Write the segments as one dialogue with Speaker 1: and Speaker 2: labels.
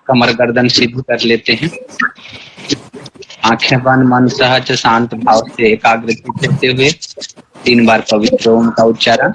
Speaker 1: कमर गर्दन सीधी कर लेते हैं। आंखें बंद, मन सहज शांत भाव से एकाग्र चित्त होते हुए 3 बार पवित्र ओम का उच्चारण।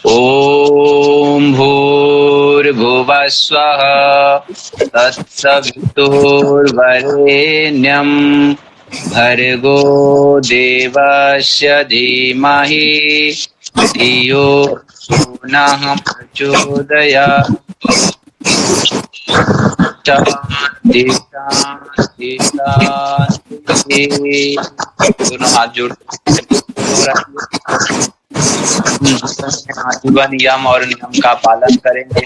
Speaker 1: ओम भूर्भुवः स्वः तत्सवितुर्वरेण्यं भर्गो देवस्य धीमहि धियो नः प्रचोदयात्। शांति शांति शांति। दोनों हाथ जोड़ आजीवन यम और नियम का पालन करेंगे।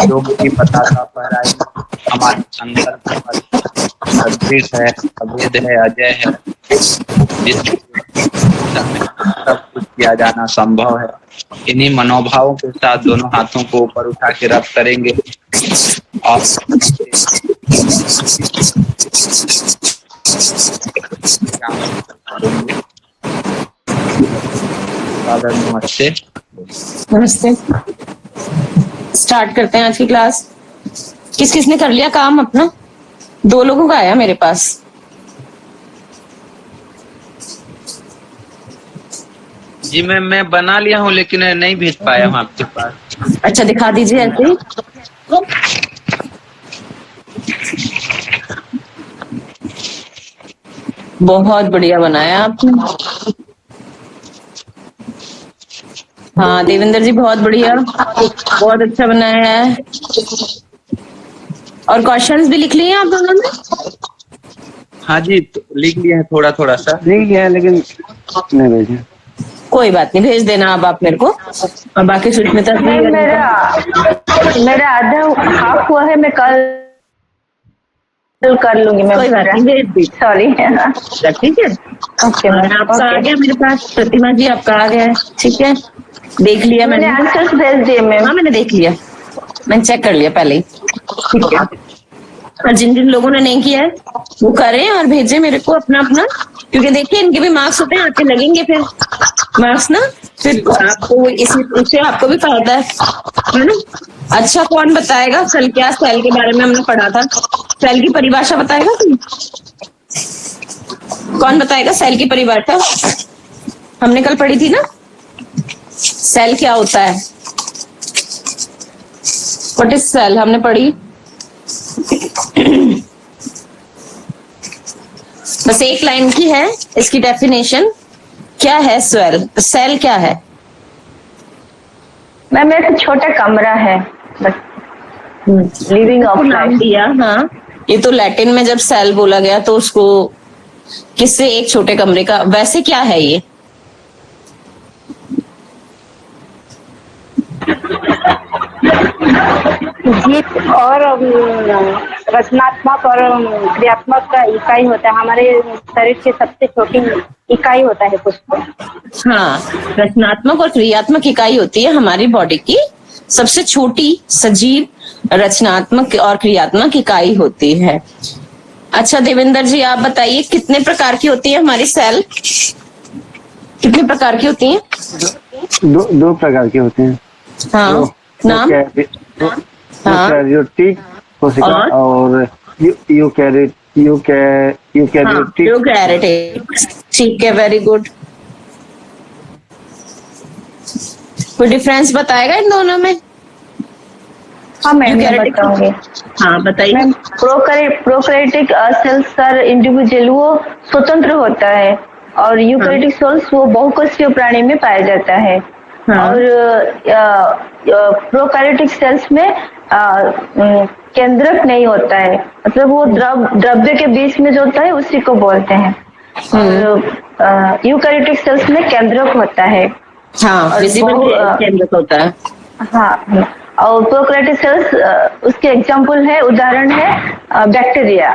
Speaker 1: योग की पताका फहराई। हमारे संकल्प अद्वित है, अभेद है, अजय है, सब कुछ किया जाना संभव है। इन्हीं मनोभावों के साथ दोनों हाथों को ऊपर उठा के रब करेंगे और नमस्ते।
Speaker 2: नमस्ते। स्टार्ट करते हैं आज की क्लास। किस किसने कर लिया काम अपना? 2 लोगों का आया मेरे पास।
Speaker 1: जी मैं बना लिया हूँ लेकिन नहीं भेज पाया हूँ आपके पास।
Speaker 2: अच्छा, दिखा दीजिए ऐसे ही। बहुत बढ़िया बनाया आपने। हाँ देवेंद्र जी, बहुत बढ़िया, बहुत अच्छा बनाया है। और क्वेश्चंस भी लिख लिए आप दोनों ने?
Speaker 1: हाँ जी, तो लिख लिया है, थोड़ा थोड़ा सा
Speaker 3: लिख लिया है लेकिन नहीं भेजे।
Speaker 2: कोई बात नहीं, भेज देना आप मेरे को। और बाकी सुष्मिता जी,
Speaker 4: मेरा आधा हाफ हुआ है, मैं कल कर लूंगी। मैं
Speaker 2: कोई बात नहीं, भेज दी।
Speaker 4: सॉरी।
Speaker 2: ठीक है,
Speaker 4: ओके।
Speaker 2: आपका आ गया मेरे पास। प्रतिमा जी आपका आ गया है, ठीक है, देख लिया मैंने।
Speaker 4: आंसर्स भेज दिए मैम।
Speaker 2: हाँ मैंने देख लिया, मैंने चेक कर लिया पहले ही, ठीक है। और जिन जिन लोगों ने नहीं किया है वो करें और भेजें मेरे को अपना अपना, क्योंकि देखिए इनके भी मार्क्स होते हैं, आपके लगेंगे फिर मार्क्स ना, फिर आपको इससे आपको भी फायदा है ना। अच्छा, कौन बताएगा सेल क्या? सेल के बारे में हमने पढ़ा था, सेल की परिभाषा बताएगा कोई? कौन बताएगा सेल की परिभाषा? हमने कल पढ़ी थी ना, सेल क्या होता है, व्हाट इज सेल, हमने पढ़ी। बस एक लाइन की है इसकी डेफिनेशन। क्या है सेल क्या है?
Speaker 4: मैम एक छोटा कमरा है, लिविंग ऑफ लाइफ
Speaker 2: दिया। हाँ, ये तो लैटिन में जब सेल बोला गया तो उसको किससे, एक छोटे कमरे का। वैसे क्या है ये?
Speaker 4: और रचनात्मक और क्रियात्मक का इकाई होता है, हमारे शरीर की सबसे छोटी इकाई होता है पुष्प।
Speaker 2: हाँ, रचनात्मक और क्रियात्मक इकाई होती है हमारी बॉडी की सबसे छोटी सजीव रचनात्मक और क्रियात्मक इकाई होती है। अच्छा देवेंद्र जी, आप बताइए कितने प्रकार की होती है हमारी सेल? कितने प्रकार की होती हैं?
Speaker 3: दो प्रकार की होती हैं।
Speaker 2: हाँ, नाम?
Speaker 3: यूकैरियोटिक कोशिका और यूकैरियोटिक।
Speaker 2: ठीक है, वेरी गुड। कोई डिफरेंस बताएगा इन दोनों में?
Speaker 4: हाँ मैं बताऊंगी।
Speaker 2: हाँ बताइए।
Speaker 4: प्रोकैरियोटिक सेल्स इंडिविजुअल वो स्वतंत्र होता है और यूकैरियोटिक सेल्स वो बहुकोषीय प्राणी में पाया जाता है।
Speaker 2: हाँ।
Speaker 4: और प्रोकैरियोटिक सेल्स में केंद्रक नहीं होता है, मतलब वो द्रव्य के बीच में जो होता है उसी को बोलते हैं। और यूकैरियोटिक सेल्स में केंद्रक होता है।
Speaker 2: हाँ, विजिबल केंद्रक होता है।
Speaker 4: हाँ, और प्रोकैरियोटिक सेल्स उसके एग्जाम्पल है, उदाहरण है बैक्टीरिया।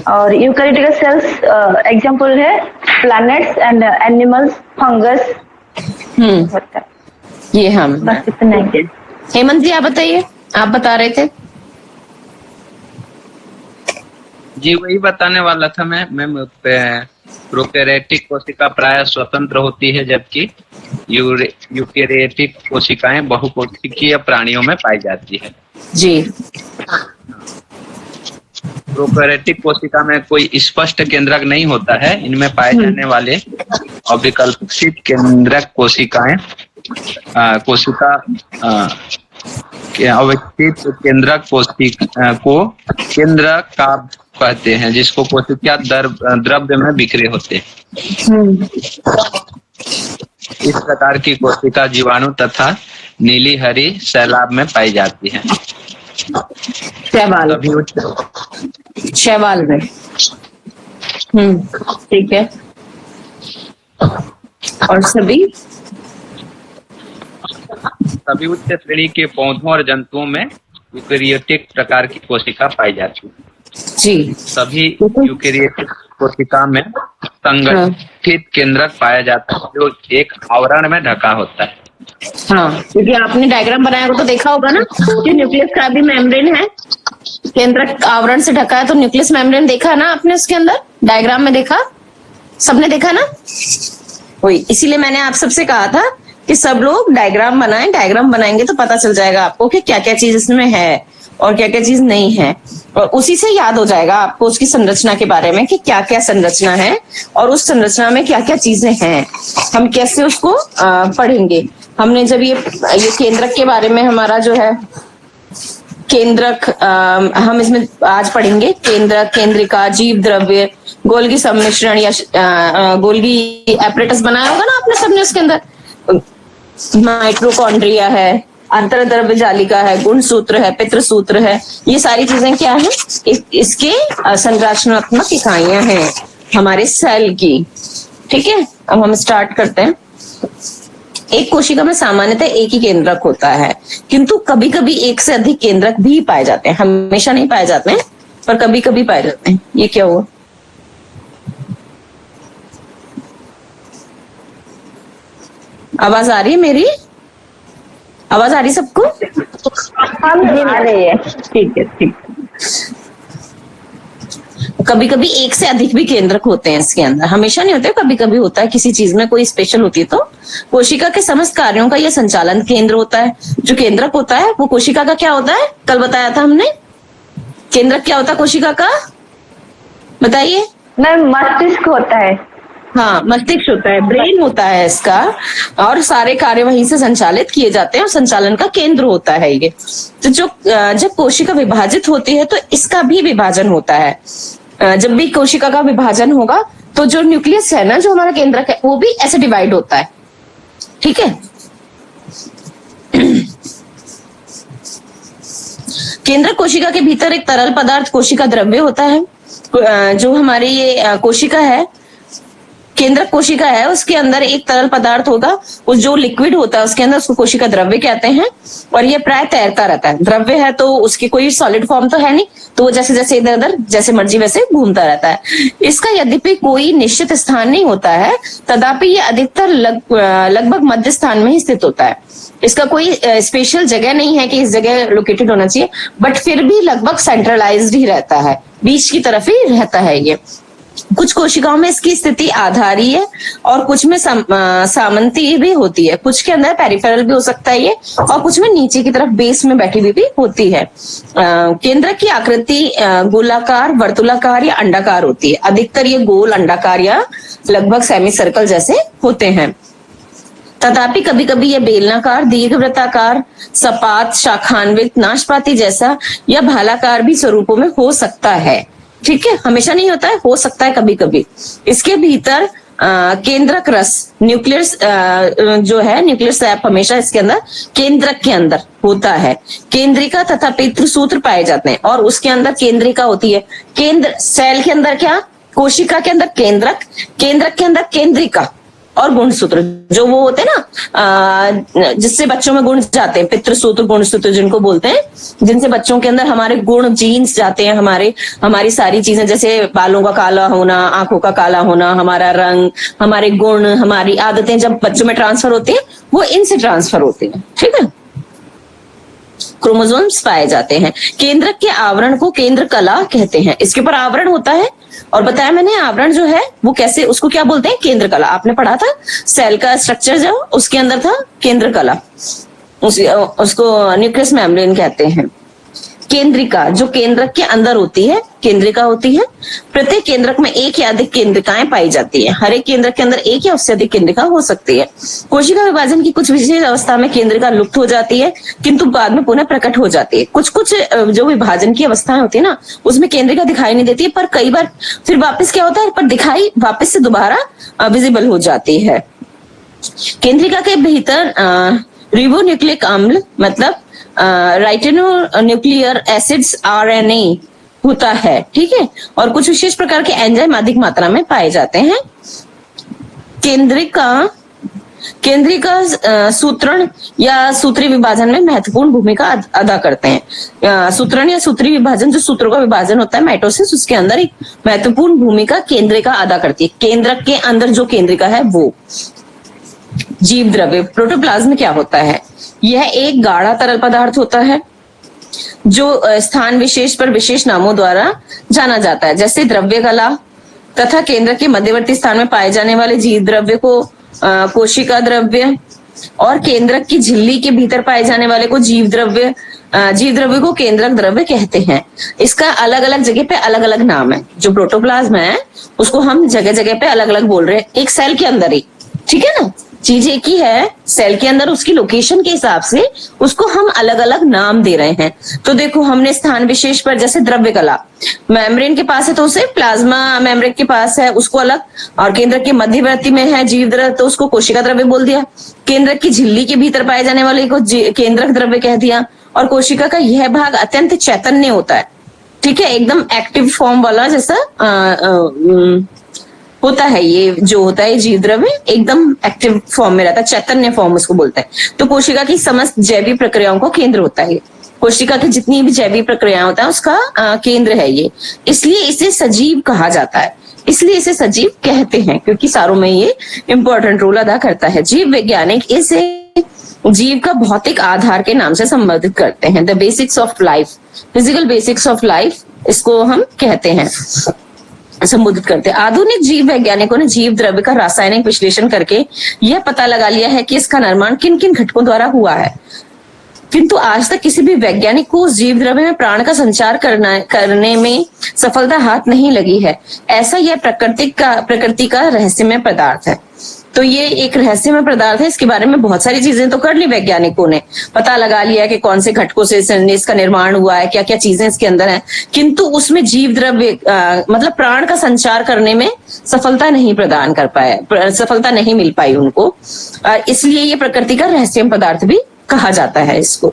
Speaker 4: और यूकैरियोटिक सेल्स एग्जाम्पल है प्लैनेट्स एंड एनिमल्स, फंगस होता है।
Speaker 2: ये हम
Speaker 4: बस इतना ही।
Speaker 2: हेमंत जी आप बताइए, आप बता रहे थे।
Speaker 1: जी वही बताने वाला था मैं प्रोकैरियोटिक कोशिका प्राय स्वतंत्र होती है, जबकि यूकैरियोटिक कोशिकाएं बहुकोशिकीय प्राणियों में पाई जाती है।
Speaker 2: जी।
Speaker 1: प्रोकैरियोटिक कोशिका में कोई स्पष्ट केंद्रक नहीं होता है। इनमें पाए जाने वाले अविकल्पित केंद्रक कोशिका अविकसित केंद्रक कोशिका को केंद्रक का कहते हैं, जिसको कोशिका द्रव्य में बिखरे होते हैं। इस प्रकार की कोशिका जीवाणु तथा नीली हरी सैलाब में पाई जाती है।
Speaker 2: शैवाल में। ठीक है। और सभी
Speaker 1: उच्च श्रेणी के पौधों और जंतुओं में यूकैरियोटिक प्रकार की कोशिका पाई जाती है।
Speaker 2: जी।
Speaker 1: सभी यूकैरियोटिक कोशिका में संगठित केंद्रक पाया जाता है, जो एक आवरण में ढका होता है।
Speaker 2: हाँ, क्योंकि आपने डायग्राम बनाया हो तो देखा होगा ना कि न्यूक्लियस का भी मेम्ब्रेन है, केंद्रक आवरण से ढका है। तो न्यूक्लियस मेम्ब्रेन देखा ना आपने, उसके अंदर डायग्राम में देखा, सबने देखा ना। वही इसीलिए मैंने आप सबसे कहा था कि सब लोग डायग्राम बनाएं। डायग्राम बनाएंगे तो पता चल जाएगा आपको कि क्या क्या चीज इसमें है और क्या क्या चीज नहीं है, और उसी से याद हो जाएगा आपको उसकी संरचना के बारे में कि क्या क्या संरचना है और उस संरचना में क्या क्या चीजें हैं, हम कैसे उसको पढ़ेंगे। हमने जब ये केंद्रक के बारे में, हमारा जो है केंद्रक, हम इसमें आज पढ़ेंगे केंद्रक, केंद्रिका, जीव द्रव्य, गोल्गी सम्मिश्रण या गोल्गी एपरेटस बनाया होगा ना आपने सबने। उसके अंदर माइटोकॉन्ड्रिया है, अंतर्द्रव्य जालिका है, गुण सूत्र है, पितृ सूत्र है। ये सारी चीजें क्या है, इसके संरचनात्मक इकाइयां हैं हमारे सेल की। ठीक है, अब हम स्टार्ट करते हैं। एक कोशिका में सामान्यतः एक ही केंद्रक होता है, किंतु कभी कभी एक से अधिक केंद्रक भी पाए जाते हैं। हमेशा नहीं पाए जाते हैं, पर कभी कभी पाए जाते हैं। ये क्या हुआ? आवाज आ रही है मेरी? आवाज आ रही सबको?
Speaker 4: आ रही है।
Speaker 2: ठीक है, ठीक। कभी कभी एक से अधिक भी केंद्रक होते हैं इसके अंदर, हमेशा नहीं होते, कभी कभी होता है। किसी चीज में कोई स्पेशल होती है तो कोशिका के समस्त कार्यों का यह संचालन केंद्र होता है। जो केंद्रक होता है वो कोशिका का क्या होता है, कल बताया था हमने। केंद्रक क्या होता है कोशिका का, बताइए।
Speaker 4: मैम मस्तिष्क होता है।
Speaker 2: हाँ, मस्तिष्क होता है, ब्रेन होता है इसका, और सारे कार्य वहीं से संचालित किए जाते हैं और संचालन का केंद्र होता है ये। तो जब कोशिका विभाजित होती है तो इसका भी विभाजन होता है। जब भी कोशिका का विभाजन होगा तो जो न्यूक्लियस है ना, जो हमारा केंद्रक है, वो भी ऐसे डिवाइड होता है। ठीक है। केंद्रक कोशिका के भीतर एक तरल पदार्थ कोशिका द्रव्य होता है। जो हमारी ये कोशिका है, केंद्रक कोशिका है, उसके अंदर एक तरल पदार्थ होगा, वो जो लिक्विड होता है उसके अंदर, उसको कोशिका द्रव्य कहते हैं। और ये प्राय तैरता रहता है। द्रव्य है तो उसकी कोई सॉलिड फॉर्म तो है नहीं, तो वो जैसे जैसे इधर उधर जैसे मर्जी वैसे घूमता रहता है। इसका यद्यपि कोई निश्चित स्थान नहीं होता है, तथापि ये अधिकतर लगभग मध्य स्थान में ही स्थित होता है। इसका कोई स्पेशल जगह नहीं है कि इस जगह लोकेटेड होना चाहिए, बट फिर भी लगभग सेंट्रलाइज्ड ही रहता है, बीच की तरफ ही रहता है ये। कुछ कोशिकाओं में इसकी स्थिति आधारीय है और कुछ में सामंतीय भी होती है। कुछ के अंदर पेरिफेरल भी हो सकता है ये, और कुछ में नीचे की तरफ बेस में बैठी हुई भी होती है। केंद्रक की आकृति गोलाकार, वर्तुलाकार या अंडाकार होती है। अधिकतर ये गोल, अंडाकार या लगभग सेमी सर्कल जैसे होते हैं। तथापि कभी कभी यह बेलनाकार, दीर्घवृत्ताकार, सपाट, शाखान्वित, नाशपाती जैसा या भालाकार भी स्वरूपों में हो सकता है। ठीक है, हमेशा नहीं होता है, हो सकता है कभी कभी। इसके भीतर केंद्रक रस, न्यूक्लियर जो है, न्यूक्लियर सैप हमेशा इसके अंदर केंद्रक के अंदर होता है। केंद्रिका तथा पितृसूत्र पाए जाते हैं और उसके अंदर केंद्रिका होती है। केंद्र सेल के अंदर क्या, कोशिका के अंदर केंद्रक, केंद्रक के अंदर केंद्रिका और गुणसूत्र, जो वो होते हैं ना जिससे बच्चों में गुण जाते हैं, पितृसूत्र गुणसूत्र जिनको बोलते हैं, जिनसे बच्चों के अंदर हमारे गुण जीन्स जाते हैं, हमारी सारी चीजें, जैसे बालों का काला होना, आंखों का काला होना, हमारा रंग, हमारे गुण, हमारी आदतें जब बच्चों में ट्रांसफर होती है वो इनसे ट्रांसफर होती है। ठीक है, क्रोमोसोम्स पाए जाते हैं। केंद्रक के आवरण को केंद्र कला कहते हैं। इसके ऊपर आवरण होता है और बताया मैंने आवरण जो है वो कैसे, उसको क्या बोलते हैं, केंद्र कला। आपने पढ़ा था सेल का स्ट्रक्चर जो उसके अंदर था केंद्र कला, उसको न्यूक्लियस मेम्ब्रेन कहते हैं। केंद्रिका जो केंद्रक के अंदर होती है, केंद्रिका होती है। प्रत्येक केंद्रक में एक या अधिक केंद्रिकाएं पाई जाती है। हर एक केंद्रक के अंदर एक या उससे अधिक केंद्रिका हो सकती है। कोशिका विभाजन की कुछ विशेष अवस्था में केंद्रिका लुप्त हो जाती है, किंतु बाद में पुनः प्रकट हो जाती है। कुछ कुछ जो विभाजन की अवस्थाएं होती है ना, उसमें केंद्रिका दिखाई नहीं देती है, पर कई बार फिर वापस क्या होता है, पर दिखाई वापस से दोबारा विजिबल हो जाती है। केंद्रिका के भीतर रिबोन्यूक्लिक अम्ल मतलब राइबोन्यूक्लियर एसिड्स RNA होता है। ठीक है, और कुछ विशेष प्रकार के एंजाइम अधिक मात्रा में पाए जाते हैं। केंद्रिका सूत्रण या सूत्री विभाजन में महत्वपूर्ण भूमिका अदा करते हैं। सूत्रण या सूत्री विभाजन, जो सूत्रों का विभाजन होता है माइटोसिस, उसके अंदर एक महत्वपूर्ण भूमिका केंद्रिका अदा करती है। केंद्रक के अंदर जो केंद्रिका है वो। जीव द्रव्य प्रोटोप्लाज्म में क्या होता है, यह एक गाढ़ा तरल पदार्थ होता है जो स्थान विशेष पर विशेष नामों द्वारा जाना जाता है, जैसे द्रव्य कला तथा केंद्र के मध्यवर्ती स्थान में पाए जाने वाले जीव द्रव्य को कोशिका द्रव्य और केंद्रक की झिल्ली के भीतर पाए जाने वाले को जीव द्रव्य को केंद्रक द्रव्य कहते हैं। इसका अलग अलग जगह पे अलग अलग नाम है। जो प्रोटोप्लाज्म है उसको हम जगह जगह पे अलग अलग बोल रहे हैं, एक सेल के अंदर ही। ठीक है ना, चीज एक ही है, सेल के अंदर उसकी लोकेशन के हिसाब से उसको हम अलग अलग नाम दे रहे हैं। तो देखो, हमने स्थान विशेष पर, जैसे द्रव्य कला मेम्ब्रेन के पास है तो उसे प्लाज्मा मेम्ब्रेन के पास है उसको अलग, और केंद्र के मध्यवर्ती में है जीव द्रव्य तो उसको कोशिका द्रव्य बोल दिया। केंद्र की झिल्ली के भीतर पाए जाने वाले को केंद्रक द्रव्य कह दिया। और कोशिका का यह भाग अत्यंत चैतन्य होता है। ठीक है, एकदम एक्टिव फॉर्म वाला जैसा होता है। ये जो होता है जीव द्रव्य एकदम एक्टिव फॉर्म में रहता है, चैतन्य फॉर्म उसको बोलते हैं। तो कोशिका की समस्त जैविक प्रक्रियाओं को केंद्र होता है। कोशिका की जितनी भी जैविक प्रक्रियाएं होता है उसका केंद्र है ये, इसलिए इसे सजीव कहा जाता है। इसलिए इसे सजीव कहते हैं क्योंकि सारों में ये इंपॉर्टेंट रोल अदा करता है। जीव वैज्ञानिक इसे जीव का भौतिक आधार के नाम से संबोधित करते हैं। The basics of life, physical basics of life इसको हम कहते हैं, संबोधित करते हैं। आधुनिक जीव वैज्ञानिकों ने जीव द्रव्य का रासायनिक विश्लेषण करके यह पता लगा लिया है कि इसका निर्माण किन किन घटकों द्वारा हुआ है, किंतु आज तक किसी भी वैज्ञानिक को उस जीव द्रव्य में प्राण का संचार करने में सफलता हाथ नहीं लगी है। ऐसा यह प्रकृति का रहस्यमय पदार्थ है। तो ये एक रहस्यमय पदार्थ है। इसके बारे में बहुत सारी चीजें तो कर ली वैज्ञानिकों ने, पता लगा लिया कि कौन से घटकों से इसका निर्माण हुआ है, क्या क्या चीजें इसके अंदर हैं, किंतु उसमें जीव द्रव्य मतलब प्राण का संचार करने में सफलता नहीं प्रदान कर पाए, सफलता नहीं मिल पाई उनको। इसलिए ये प्रकृति का रहस्यमय पदार्थ भी कहा जाता है इसको।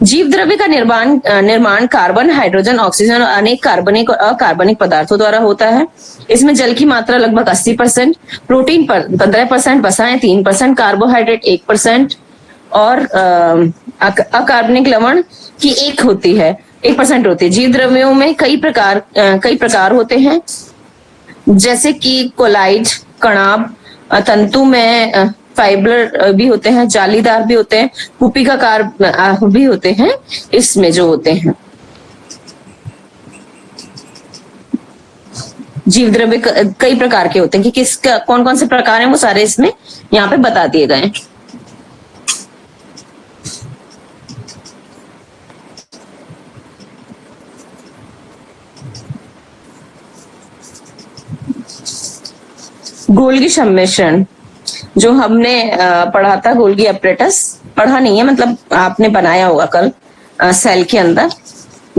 Speaker 2: जीव द्रव्य का निर्माण कार्बन, हाइड्रोजन, ऑक्सीजन और अनेक कार्बनिक और अकार्बनिक पदार्थों द्वारा होता है। इसमें जल की मात्रा लगभग 80%, प्रोटीन पर 15%, वसाएं 3%, कार्बोहाइड्रेट 1% और अकार्बनिक लवण की 1% होती है। जीव द्रव्यों में कई प्रकार होते हैं, जैसे कि कोलाइड, कणाब, तंतु में फाइबर भी होते हैं, जालीदार भी होते हैं, कुपिकाकार भी होते हैं। इसमें जो होते हैं जीव द्रव्य कई प्रकार के होते हैं कि कौन कौन से प्रकार हैं वो सारे इसमें यहाँ पे बता दिए गए हैं। गोल्गी सम्मिश्रण जो हमने पढ़ा था, गोल्गी अपरेटस, पढ़ा नहीं है मतलब आपने बनाया होगा कल सेल के अंदर।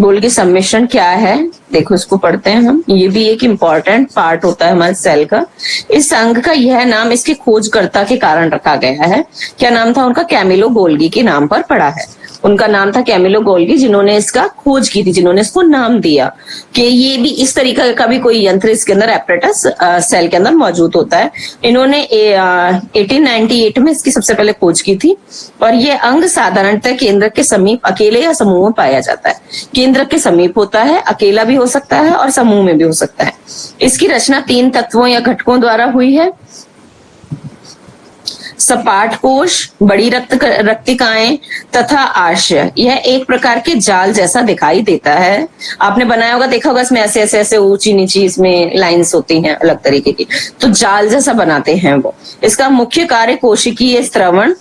Speaker 2: गोल्गी सम्मिश्रण क्या है, देखो इसको पढ़ते हैं हम। ये भी एक इम्पॉर्टेंट पार्ट होता है हमारे सेल का। इस अंग का यह नाम इसके खोजकर्ता के कारण रखा गया है। क्या नाम था उनका? कैमिलो गोल्गी के नाम पर पड़ा है। उनका नाम था कैमिलो गोल्गी, जिन्होंने इसका खोज की थी, जिन्होंने इसको नाम दिया कि ये भी इस तरीके का भी कोई यंत्र इसके अंदर एपरेटस सेल के अंदर मौजूद होता है। इन्होंने 1898 में इसकी सबसे पहले खोज की थी। और ये अंग साधारणतः केंद्रक के समीप अकेले या समूह में पाया जाता है। केंद्रक के समीप होता है, अकेला भी हो सकता है और समूह में भी हो सकता है। इसकी रचना 3 तत्वों या घटकों द्वारा हुई है। सपाट कोश, बड़ी रक्तिकाएं तथा आशय। यह एक प्रकार के जाल जैसा दिखाई देता है। आपने बनाया होगा, देखा होगा, इसमें ऐसे ऐसे ऐसे ऊंची नीची इसमें लाइंस होती हैं अलग तरीके की, तो जाल जैसा बनाते हैं वो। इसका मुख्य कार्य कोशिकीय स्त्रवण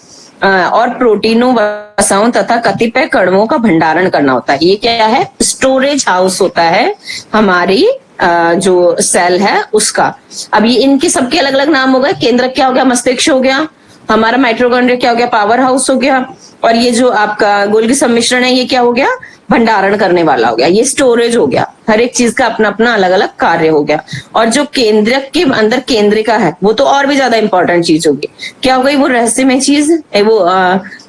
Speaker 2: और प्रोटीनों, वसाओं तथा कतिपय कणवों का भंडारण करना होता है। ये क्या है? स्टोरेज हाउस होता है हमारी जो सेल है उसका। अब ये इनके सबके अलग अलग नाम हो गए। केंद्रक क्या हो गया? मस्तिष्क हो गया। हमारा माइटोकॉन्ड्रिया क्या हो गया? पावर हाउस हो गया। और ये जो आपका गोल्गी सम्मिश्रण है, ये क्या हो गया? भंडारण करने वाला हो गया। ये स्टोरेज हो गया। हर एक चीज का अपना अपना अलग अलग कार्य हो गया। और जो केंद्रक के अंदर केंद्रिका है, वो तो और भी ज्यादा इंपॉर्टेंट चीज होगी। क्या हो गई? वो रहस्यमय चीज,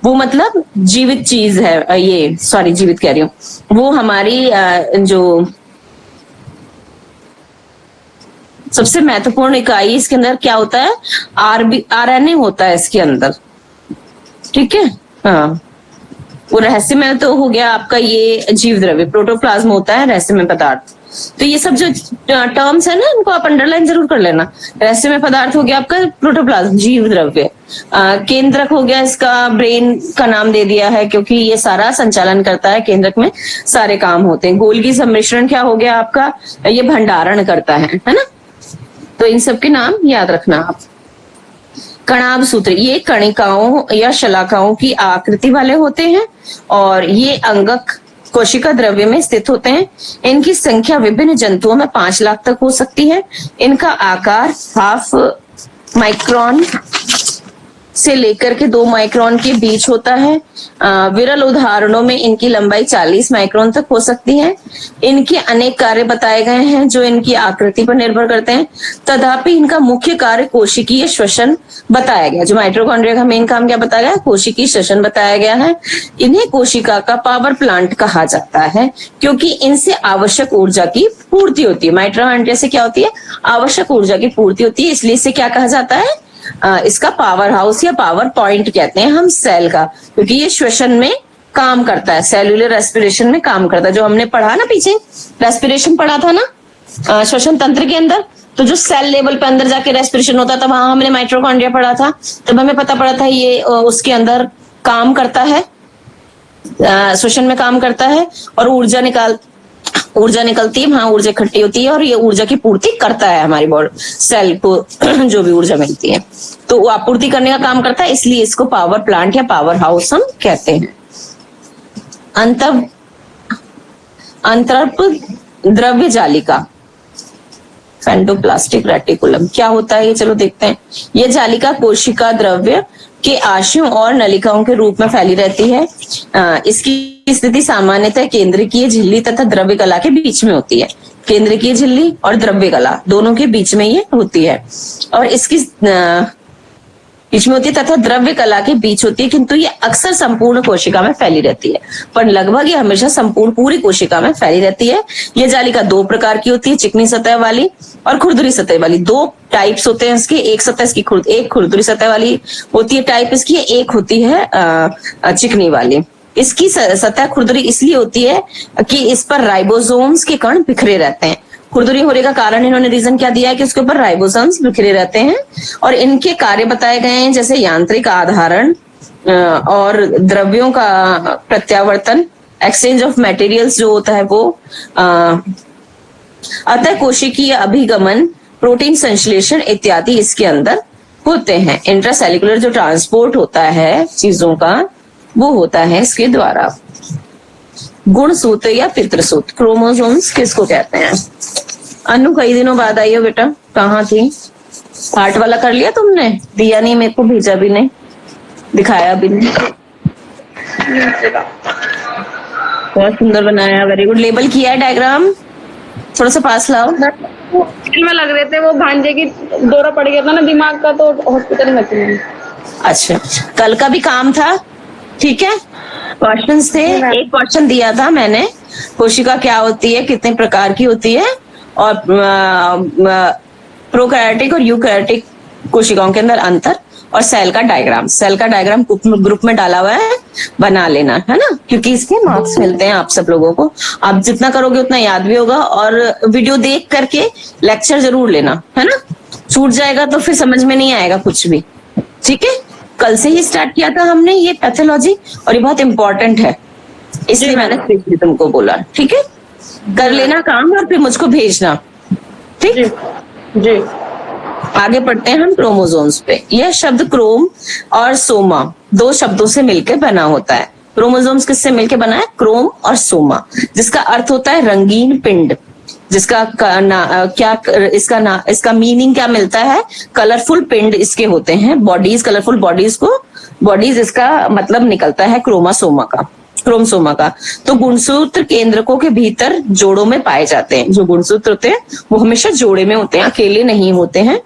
Speaker 2: वो मतलब जीवित चीज है। ये सॉरी, जीवित कह रही हूँ, वो हमारी जो सबसे महत्वपूर्ण इकाई इसके अंदर क्या होता है? RNA होता है इसके अंदर, ठीक है। हाँ, वो रहस्यमय तो हो गया आपका ये जीव द्रव्य। प्रोटोप्लाज्म होता है रहस्यमय पदार्थ। तो ये सब जो टर्म्स है ना, इनको आप अंडरलाइन जरूर कर लेना। रहस्यमय पदार्थ हो गया आपका प्रोटोप्लाज्म, जीव द्रव्य। केंद्रक हो गया, इसका ब्रेन का नाम दे दिया है क्योंकि ये सारा संचालन करता है। केंद्रक में सारे काम होते हैं। गोल्गी सम्मिश्रण क्या हो गया आपका? ये भंडारण करता है ना। तो इन सब के नाम याद रखना आप। कणाभ सूत्र, ये कणिकाओं या शलाकाओं की आकृति वाले होते हैं और ये अंगक कोशिका द्रव्य में स्थित होते हैं। इनकी संख्या विभिन्न जंतुओं में 5 लाख तक हो सकती है। इनका आकार 1/2 माइक्रोन से लेकर के 2 माइक्रोन के बीच होता है। विरल उदाहरणों में इनकी लंबाई 40 माइक्रोन तक हो सकती है। इनके अनेक कार्य बताए गए हैं जो इनकी आकृति पर निर्भर करते हैं। तथापि इनका मुख्य कार्य कोशिकीय श्वसन बताया गया। जो माइटोकॉन्ड्रिया का मेन काम क्या बताया गया? कोशिकीय श्वसन बताया गया है। इन्हें कोशिका का पावर प्लांट कहा जाता है क्योंकि इनसे आवश्यक ऊर्जा की पूर्ति होती है। माइटोकॉन्ड्रिया से क्या होती है? आवश्यक ऊर्जा की पूर्ति होती है, इसलिए इसे क्या कहा जाता है? इसका पावर हाउस या पावर पॉइंट कहते हैं हम सेल का, क्योंकि ये श्वसन में काम करता है, सेलुलर रेस्पिरेशन में काम करता है। जो हमने पढ़ा ना पीछे, रेस्पिरेशन पढ़ा था ना श्वसन तंत्र के अंदर, तो जो सेल लेवल पे अंदर जाके रेस्पिरेशन होता था, वहां हमने माइटोकॉन्ड्रिया पढ़ा था। तब हमें पता पड़ा था ये उसके अंदर काम करता है, श्वसन में काम करता है और ऊर्जा निकलती है, वहां ऊर्जा इकट्ठी होती है और ये ऊर्जा की पूर्ति करता है हमारी बॉडी सेल को। जो भी ऊर्जा मिलती है तो वो आपूर्ति करने का काम करता है, इसलिए इसको पावर प्लांट या पावर हाउस हम कहते हैं। अंतरप द्रव्य जालिका, फेंडोप्लास्टिक रेटिकुलम क्या होता है ये चलो देखते हैं। यह जालिका कोशिका द्रव्य के आशयों और नलिकाओं के रूप में फैली रहती है। इसकी स्थिति सामान्यतः केंद्रकीय झिल्ली तथा द्रव्य कला के बीच में होती है। केंद्रकीय झिल्ली और द्रव्य कला दोनों के बीच में ये होती है और इसकी बीच में होती है तथा द्रव्य कला के बीच होती है, किंतु ये अक्सर संपूर्ण कोशिका में फैली रहती है, पर लगभग ये हमेशा संपूर्ण पूरी कोशिका में फैली रहती है। ये जालिका 2 प्रकार की होती है, चिकनी सतह वाली और खुरदुरी सतह वाली। 2 टाइप्स होते हैं इसके। एक सतह इसकी एक खुरदुरी सतह वाली होती है टाइप इसकी, एक होती है चिकनी वाली। इसकी सतह खुरदुरी इसलिए होती है कि इस पर राइबोसोम्स के कण बिखरे रहते हैं। खुरदुरी होने का कारण इन्होंने रीजन क्या दिया है कि उसके ऊपर राइबोसोम्स बिखरे रहते हैं और इनके कार्य बताए गए हैं, जैसे यांत्रिक आधारण और द्रव्यों का प्रत्यावर्तन, एक्सचेंज ऑफ मटेरियल्स जो होता है वो, अतः कोशिकीय अभिगमन, प्रोटीन संश्लेषण इत्यादि इसके अंदर होते हैं। इंट्रासेल्युलर जो ट्रांसपोर्ट होता है चीजों का वो होता है इसके द्वारा। गुण सूत्र या पितृसूत्र, क्रोमोसोम्स किसको कहते हैं? अनु कई दिनों बाद आई हो बेटा, कहाँ थी? पार्ट वाला कर लिया तुमने? दिया नहीं मेरे को, भेजा भी नहीं, दिखाया भी नहीं। बहुत सुंदर बनाया, वेरी गुड। लेबल किया है डायग्राम, थोड़ा सा पास लाओ।
Speaker 5: हॉस्पिटल में लग रहे थे, वो भांजे की दौरा पड़ गया था ना दिमाग का, तो हॉस्पिटल में थी।
Speaker 2: अच्छा, कल का भी काम था, ठीक है। क्वेश्चंस थे, एक क्वेश्चन दिया था मैंने, कोशिका क्या होती है, कितने प्रकार की होती है, और प्रोकैरियोटिक और यूकैरियोटिक कोशिकाओं के अंदर अंतर, और सेल का डायग्राम ग्रुप में डाला हुआ है, बना लेना है ना, क्योंकि इसके मार्क्स मिलते हैं आप सब लोगों को। आप जितना करोगे उतना याद भी होगा, और वीडियो देख करके लेक्चर जरूर लेना, है ना। छूट जाएगा तो फिर समझ में नहीं आएगा कुछ भी, ठीक है। कल से ही स्टार्ट किया था हमने ये पैथोलॉजी, और ये बहुत इंपॉर्टेंट है, इसलिए मैंने स्पेशली तुमको बोला, ठीक है। कर लेना काम और फिर मुझको भेजना, ठीक
Speaker 5: जी।
Speaker 2: आगे पढ़ते हैं हम क्रोमोसोम्स पे। यह शब्द क्रोम और सोमा 2 शब्दों से मिलकर बना होता है। क्रोमोसोम्स किससे मिलकर बना है? क्रोम और सोमा, जिसका अर्थ होता है रंगीन पिंड, जिसका इसका मीनिंग क्या मिलता है? कलरफुल पिंड इसके होते हैं, बॉडीज, कलरफुल बॉडीज इसका मतलब निकलता है क्रोमसोमा का। तो गुणसूत्र केंद्रकों के भीतर जोड़ों में पाए जाते हैं। जो गुणसूत्र होते हैं वो हमेशा जोड़े में होते हैं, अकेले नहीं होते हैं।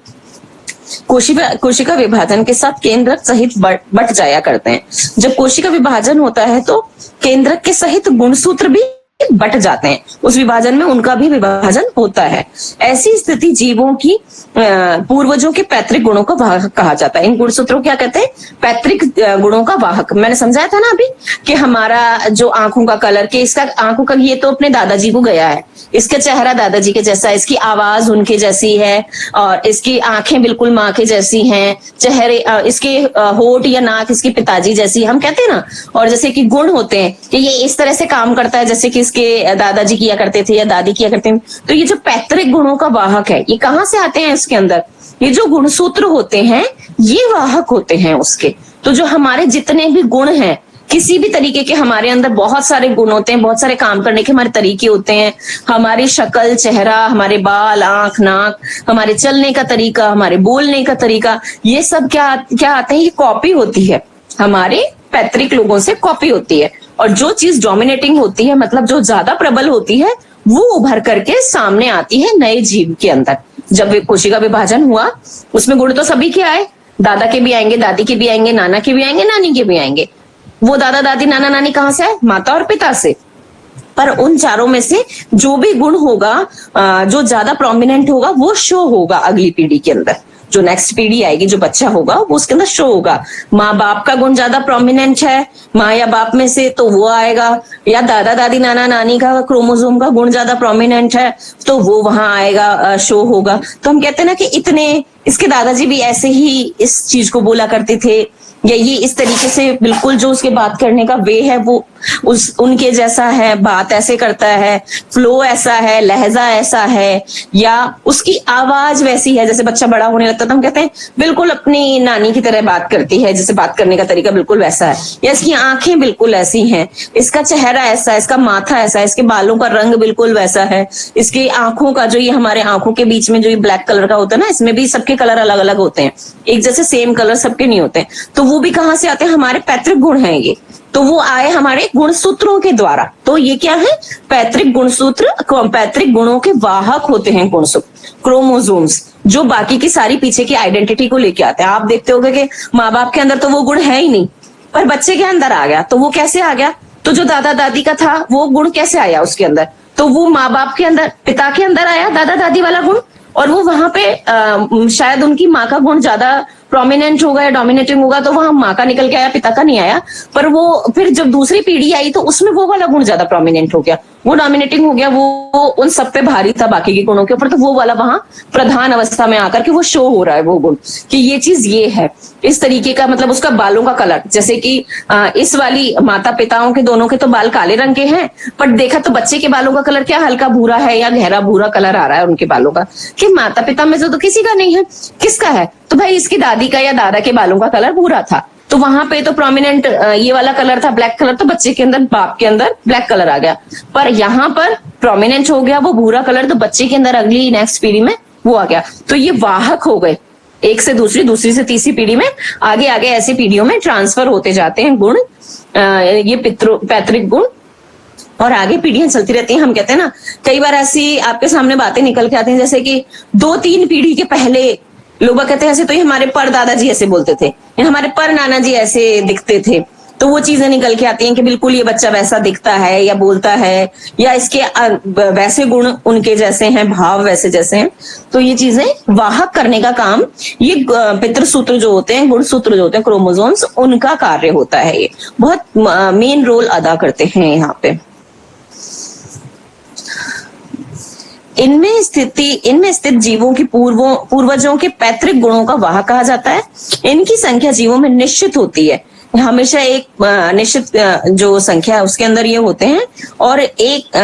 Speaker 2: कोशिका विभाजन के साथ केंद्रक सहित बट जाया करते हैं। जब कोशिका विभाजन होता है तो केंद्रक के सहित गुणसूत्र भी बट जाते हैं, उस विभाजन में उनका भी विभाजन होता है। ऐसी स्थिति जीवों की पूर्वजों के पैतृक गुणों का वाहक कहा जाता है। इन गुणसूत्रों को क्या कहते हैं? पैतृक गुणों का वाहक। मैंने समझाया था ना अभी कि हमारा जो आंखों का कलर, के इसका आंखों का ये तो अपने दादाजी को गया है, इसका चेहरा दादाजी के जैसा है, इसकी आवाज उनके जैसी है, और इसकी आंखें बिल्कुल माँ के जैसी हैं, चेहरे इसके होठ या नाक इसकी पिताजी जैसी, हम कहते हैं ना। और जैसे कि गुण होते हैं कि ये इस तरह से काम करता है जैसे कि इसके दादाजी किया करते थे या दादी किया करते थे। तो ये जो पैतृक गुणों का वाहक है, ये कहाँ से आते हैं इसके अंदर? ये जो गुणसूत्र होते हैं ये वाहक होते हैं उसके। तो जो हमारे जितने भी गुण हैं, किसी भी तरीके के हमारे अंदर बहुत सारे गुण होते हैं, बहुत सारे काम करने के हमारे तरीके होते हैं, हमारी शक्ल, चेहरा, हमारे बाल, आंख, नाक, हमारे चलने का तरीका, हमारे बोलने का तरीका, ये सब क्या आते हैं? ये कॉपी होती है, हमारे पैतृक लोगों से कॉपी होती है। और जो चीज डोमिनेटिंग होती है, मतलब जो ज्यादा प्रबल होती है, वो उभर करके सामने आती है नए जीव के अंदर। जब कोशिका विभाजन हुआ उसमें गुण तो सभी के आए, दादा के भी आएंगे, दादी के भी आएंगे, नाना के भी आएंगे, नानी के भी आएंगे। वो दादा दादी नाना नानी कहाँ से आए? माता और पिता से। पर उन चारों में से जो भी गुण होगा, जो ज्यादा प्रोमिनेंट होगा, वो शो होगा अगली पीढ़ी के अंदर। जो नेक्स्ट पीढ़ी आएगी, जो बच्चा होगा, वो उसके अंदर शो होगा। माँ बाप का गुण ज्यादा प्रोमिनेंट है माँ या बाप में से, तो वो आएगा। या दादा दादी नाना नानी का क्रोमोसोम का गुण ज्यादा प्रोमिनेंट है, तो वो वहां आएगा, शो होगा। तो हम कहते हैं ना कि इतने, इसके दादाजी भी ऐसे ही इस चीज को बोला करते थे, या ये इस तरीके से बिल्कुल जो उसके बात करने का वे है वो उनके जैसा है, बात ऐसे करता है, फ्लो ऐसा है, लहजा ऐसा है, या उसकी आवाज वैसी है। जैसे बच्चा बड़ा होने लगता है तो हम कहते हैं बिल्कुल अपनी नानी की तरह बात करती है, जैसे बात करने का तरीका बिल्कुल वैसा है, या इसकी आंखें बिल्कुल ऐसी हैं, इसका चेहरा ऐसा है, इसका माथा ऐसा है, इसके बालों का रंग बिल्कुल वैसा है, इसकी आंखों का जो ये हमारे आंखों के बीच में जो ये ब्लैक कलर का होता है ना, इसमें भी सबके कलर अलग अलग होते हैं, एक जैसे सेम कलर सबके नहीं होते। तो वो भी कहाँ से आते हैं? हमारे पैतृक गुण हैं ये। तो वो आए हमारे गुणसूत्रों के द्वारा। तो ये क्या है? पैतृक गुणसूत्र, पैतृक गुणों के वाहक होते हैं गुणसूत्र, क्रोमोसोम्स, जो बाकी की सारी पीछे की आइडेंटिटी को लेके आते हैं। आप देखते होगे कि माँ बाप के अंदर तो वो गुण है ही नहीं, पर बच्चे के अंदर आ गया। तो वो कैसे आ गया? तो जो दादा दादी का था वो गुण कैसे आया उसके अंदर? तो वो माँ बाप के अंदर, पिता के अंदर आया दादा दादी वाला गुण, और वो वहां पे शायद उनकी माँ का गुण ज्यादा प्रोमिनेंट होगा या डोमिनेटिंग होगा, तो वहां माँ का निकल के आया, पिता का नहीं आया। पर वो फिर जब दूसरी पीढ़ी आई तो उसमें वो वाला गुण ज्यादा प्रोमिनेंट हो गया, वो डोमिनेटिंग हो गया, वो उन सब पे भारी था बाकी के गुणों के ऊपर। तो वो वाला वहां प्रधान अवस्था में आकर के वो शो हो रहा है वो गुण कि ये चीज ये है, इस तरीके का। मतलब उसका बालों का कलर, जैसे कि इस वाली माता पिताओं के दोनों के तो बाल काले रंग के हैं, पर देखा तो बच्चे के बालों का कलर क्या हल्का भूरा है या गहरा भूरा कलर आ रहा है उनके बालों का, कि माता पिता में से तो किसी का नहीं है। किसका है? तो भाई इसकी दादी का या दादा के बालों का कलर भूरा था, तो वहां पे तो प्रोमिनेंट ये वाला कलर था, ब्लैक कलर, तो बच्चे के अंदर, बाप के अंदर ब्लैक कलर आ गया। पर यहाँ पर प्रोमिनेंट हो गया वो भूरा कलर, तो बच्चे के अंदर अगली नेक्स्ट पीढ़ी में वो आ गया। तो ये वाहक हो गए, एक से दूसरी, दूसरी से तीसरी पीढ़ी में, आगे आगे ऐसी पीढ़ियों में ट्रांसफर होते जाते हैं गुण, ये पैतृक गुण। और आगे पीढ़ियां चलती रहती हैं। हम कहते हैं ना, कई बार ऐसी आपके सामने बातें निकल के आती हैं जैसे कि 2-3 पीढ़ी के पहले लोग कहते हैं ऐसे तो ये हमारे पर दादाजी ऐसे बोलते थे या हमारे पर नाना जी ऐसे दिखते थे, तो वो चीजें निकल के आती हैं कि बिल्कुल ये बच्चा वैसा दिखता है या बोलता है या इसके वैसे गुण उनके जैसे हैं, भाव वैसे जैसे हैं। तो ये चीजें वाहक करने का काम ये पितृसूत्र जो होते हैं, गुणसूत्र जो होते हैं, क्रोमोसोम्स, उनका कार्य होता है। ये बहुत मेन रोल अदा करते हैं यहाँ पे। इनमें स्थित जीवों की पूर्वजों के पैतृक गुणों का वाहक कहा जाता है। इनकी संख्या जीवों में निश्चित होती है, हमेशा एक निश्चित जो संख्या है उसके अंदर ये होते हैं, और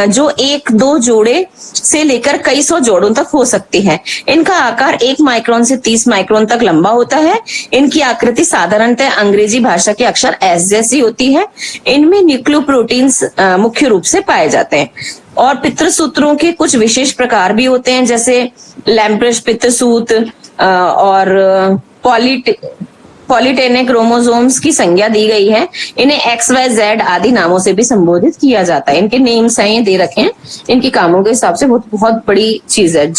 Speaker 2: जो 1-2 जोड़े से लेकर कई सौ जोड़ों तक हो सकती है। इनका आकार 1 माइक्रोन से 30 माइक्रोन तक लंबा होता है। इनकी आकृति साधारणतः अंग्रेजी भाषा के अक्षर एस जैसी होती है। इनमें न्यूक्लियोप्रोटीन्स मुख्य रूप से पाए जाते हैं। और पितृसूत्रों के कुछ विशेष प्रकार भी होते हैं, जैसे लैम्प्रेश पितृसूत्र और पॉलीटेनिक क्रोमोसोम्स की संज्ञा दी गई है। इन्हें XYZ आदि नामों से भी संबोधित किया जाता है। इनके नेम्स हैं, ये दे रखे हैं। इनके कामों के हिसाब से बहुत बड़ी चीज है।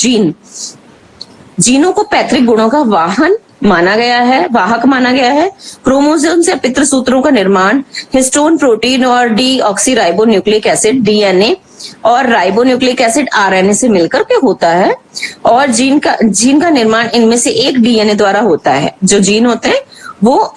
Speaker 2: जीनों को पैतृक गुणों का वाहक माना गया है। क्रोमोसोम्स या पितृसूत्रों का निर्माण हिस्टोन प्रोटीन और डीऑक्सीराइबो न्यूक्लिक एसिड DNA और राइबो न्यूक्लिक एसिड RNA से मिलकर के होता है। और जीन का निर्माण इनमें से एक DNA द्वारा होता है। जो जीन होते हैं वो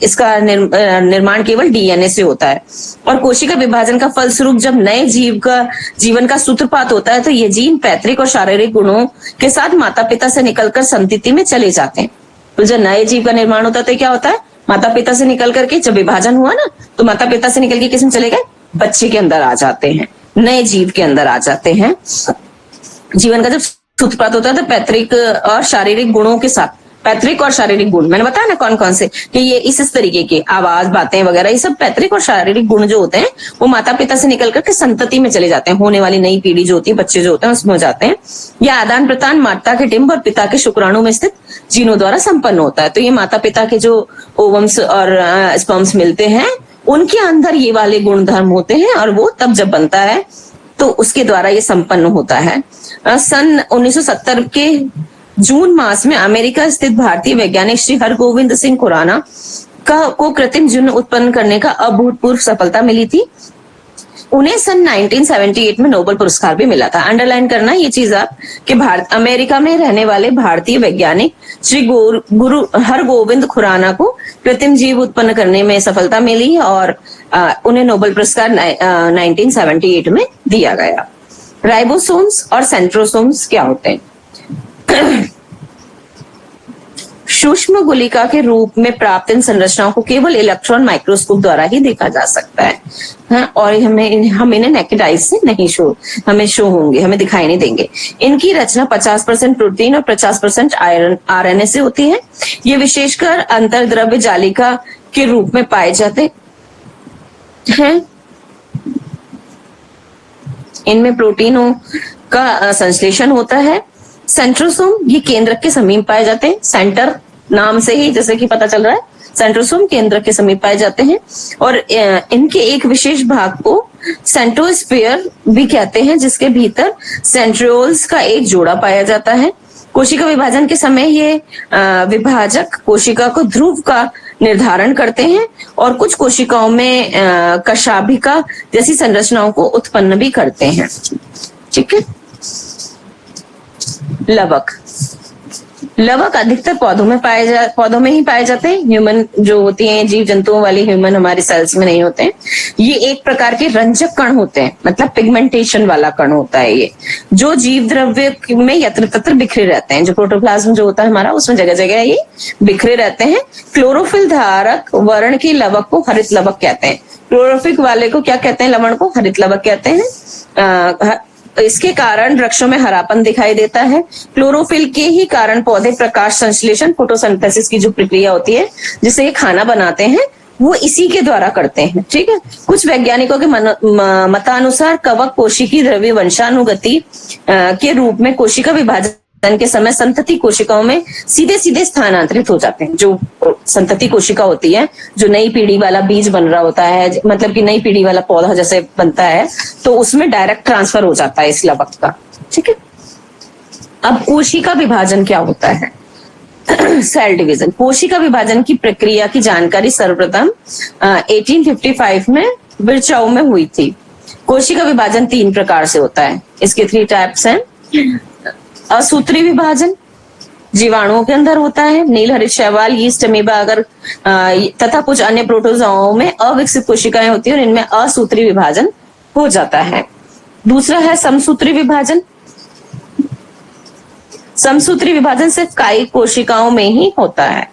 Speaker 2: इसका निर्माण केवल DNA से होता है। और कोशिका विभाजन का फलस्वरूप जब नए जीवन का सूत्रपात होता है तो ये जीन पैतृक और शारीरिक गुणों के साथ माता पिता से निकलकर संतति में चले जाते हैं। तो जब नए जीव का निर्माण होता है तो क्या होता है, माता पिता से निकल करके जब विभाजन हुआ ना, तो माता पिता से निकल के किसमें चले गए, बच्चे के अंदर आ जाते हैं, नए जीव के अंदर आ जाते हैं। जीवन का जब सूत्रपात होता है तो पैतृक और शारीरिक गुणों के साथ, पैतृक और शारीरिक गुण मैंने बताया ना कौन कौन से, कि ये इस तरीके के आवाज, बातें वगैरह, ये सब पैतृक और शारीरिक गुण जो होते हैं वो माता पिता से निकल करके संतति में चले जाते हैं। होने वाली नई पीढ़ी जो होती है, बच्चे जो होते हैं उसमें हो जाते हैं। यह आदान प्रदान माता के डिंब और पिता के शुक्राणु में स्थित जीनों द्वारा संपन्न होता है। तो ये माता पिता के जो ओवम्स और स्पर्म्स मिलते हैं उनके अंदर ये वाले गुण धर्म होते हैं, और वो तब जब बनता है तो उसके द्वारा ये संपन्न होता है। सन 1970 के जून मास में अमेरिका स्थित भारतीय वैज्ञानिक श्री हरगोविंद सिंह खुराना को कृत्रिम जीन उत्पन्न करने का अभूतपूर्व सफलता मिली थी। उन्हें सन 1978 में नोबेल पुरस्कार भी मिला था। अंडरलाइन करना ये चीज आप कि अमेरिका में रहने वाले भारतीय वैज्ञानिक श्री हरगोविंद खुराना को कृत्रिम जीव उत्पन्न करने में सफलता मिली और उन्हें नोबेल पुरस्कार 1978 में दिया गया। राइबोसोम्स और सेंट्रोसोम्स क्या होते हैं? सूक्ष्म गुलिका के रूप में प्राप्त इन संरचनाओं को केवल इलेक्ट्रॉन माइक्रोस्कोप द्वारा ही देखा जा सकता है। हाँ, और हम इन्हें नेकेड आइज से नहीं हमें शो होंगे, हमें दिखाई नहीं देंगे। इनकी रचना 50% प्रोटीन और 50% RNA से होती है। ये विशेषकर अंतर्द्रव्य जालिका के रूप में पाए जाते हैं। इनमें प्रोटीनों का संश्लेषण होता है। सेंट्रोसोम ये केंद्रक के समीप पाए जाते हैं। सेंटर नाम से ही जैसे कि पता चल रहा है, सेंट्रोसोम केंद्रक के समीप पाए जाते हैं। और इनके एक विशेष भाग को सेंट्रोस्फीयर भी कहते हैं, जिसके भीतर सेंट्रियोल्स का एक जोड़ा पाया जाता है। कोशिका विभाजन के समय ये विभाजक कोशिका को ध्रुव का निर्धारण करते हैं और कुछ कोशिकाओं में कशाभिका जैसी संरचनाओं को उत्पन्न भी करते हैं। ठीक है। लवक अधिकतर पौधों में ही पाए जाते हैं। ह्यूमन जो होती हैं, जीव जंतुओं वाली ह्यूमन हमारे सेल्स में नहीं होते हैं। ये एक प्रकार के रंजक कण होते हैं, मतलब पिगमेंटेशन वाला कण होता है ये, जो जीव द्रव्य में यत्र तत्र बिखरे रहते हैं। जो प्रोटोप्लाज्म जो होता है हमारा, उसमें जगह जगह ये बिखरे रहते हैं। क्लोरोफिल धारक वर्ण के लवक को हरित लवक कहते हैं। क्लोरोफिल वाले को क्या कहते हैं? लवण को हरित लवक कहते हैं। इसके कारण वृक्षों में हरापन दिखाई देता है। क्लोरोफिल के ही कारण पौधे प्रकाश संश्लेषण, फोटोसिंथेसिस की जो प्रक्रिया होती है जिससे ये खाना बनाते हैं, वो इसी के द्वारा करते हैं। ठीक है। कुछ वैज्ञानिकों के मतानुसार कवक कोशिकी द्रव्य वंशानुगति के रूप में कोशिका विभाजन के समय संतति कोशिकाओं में सीधे सीधे स्थानांतरित हो जाते हैं। जो संतति कोशिका होती है, जो नई पीढ़ी वाला बीज बन रहा होता है, मतलब कि नई पीढ़ी वाला पौधा जैसे बनता है, तो उसमें डायरेक्ट ट्रांसफर हो जाता है इस लवक का। ठीक है, अब कोशिका विभाजन क्या होता है? Cell division. कोशिका विभाजन की प्रक्रिया की जानकारी सर्वप्रथम 1855 में विर्चाओ में हुई थी। कोशिका विभाजन 3 प्रकार से होता है, इसके 3 टाइप्स हैं। असूत्री विभाजन जीवाणुओं के अंदर होता है, नील हरित शैवाल, यीस्ट, अमीबा अगर तथा कुछ अन्य प्रोटोजोआओं में अविकसित कोशिकाएं होती है और इनमें असूत्री विभाजन हो जाता है। दूसरा है समसूत्री विभाजन। समसूत्री विभाजन सिर्फ कायिक कोशिकाओं में ही होता है।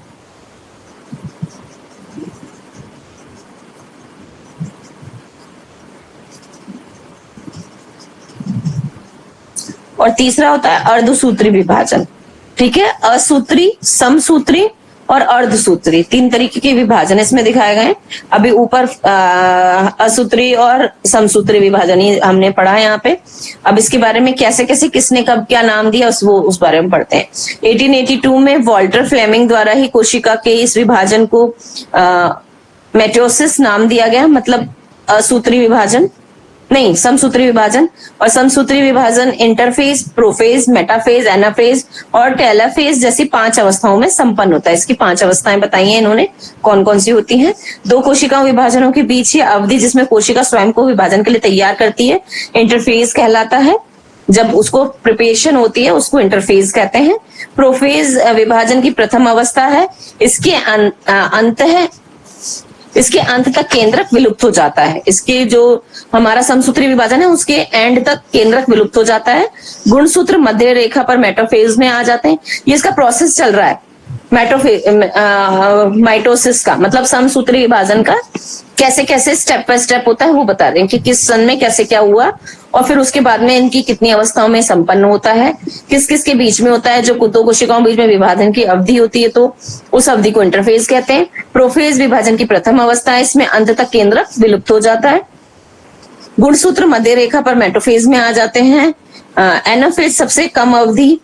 Speaker 2: और तीसरा होता है अर्धसूत्री विभाजन। ठीक है, असूत्री, समसूत्री और अर्धसूत्री 3 तरीके के विभाजन इसमें दिखाए गए हैं। अभी ऊपर असूत्री और समसूत्री विभाजन ही हमने पढ़ा है यहाँ पे। अब इसके बारे में कैसे कैसे किसने कब क्या नाम दिया उस बारे में पढ़ते हैं। 1882 में वॉल्टर फ्लेमिंग द्वारा ही कोशिका के इस विभाजन को मेटोसिस नाम दिया गया, मतलब असूत्री विभाजन नहीं, समसूत्री विभाजन। और समसूत्री विभाजन इंटरफेज, प्रोफेज, मेटाफेज, एनाफेज और टेलोफेज जैसी 5 अवस्थाओं में संपन्न होता है। इसकी 5 अवस्थाएं बताई हैं इन्होंने, कौन कौन सी होती हैं। 2 कोशिकाओं विभाजनों के बीच ही अवधि जिसमें कोशिका स्वयं को विभाजन के लिए तैयार करती है, इंटरफेज कहलाता है। जब उसको प्रिपरेशन होती है उसको इंटरफेज कहते हैं। प्रोफेज विभाजन की प्रथम अवस्था है। इसके अंत तक केंद्रक विलुप्त हो जाता है। इसके जो हमारा समसूत्री विभाजन है उसके एंड तक केंद्रक विलुप्त हो जाता है। गुणसूत्र मध्य रेखा पर मेटाफेज में आ जाते हैं। ये इसका प्रोसेस चल रहा है माइटोसिस का, मतलब समसूत्री विभाजन का कैसे कैसे स्टेप बाय स्टेप होता है वो बता रहे हैं कि किस सन में कैसे क्या हुआ और फिर उसके बाद में इनकी कितनी अवस्थाओं में संपन्न होता है, किस किस के बीच में होता है। जो 2 कोशिकाओं के बीच में विभाजन की अवधि होती है तो उस अवधि को इंटरफेज कहते हैं। प्रोफेज विभाजन की प्रथम अवस्था है, इसमें अंत तक केंद्रक विलुप्त हो जाता है। गुणसूत्र मध्य रेखा पर मेटाफेज में आ जाते हैं। एनाफेज सबसे कम अवधि।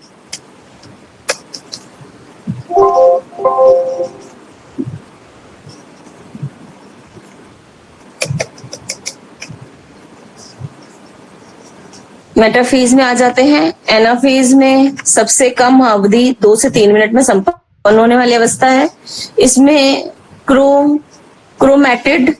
Speaker 2: मेटाफेज में आ जाते हैं। एनाफेज में सबसे कम अवधि 2 से 3 मिनट में संपन्न होने वाली अवस्था है। इसमें क्रोमेटेड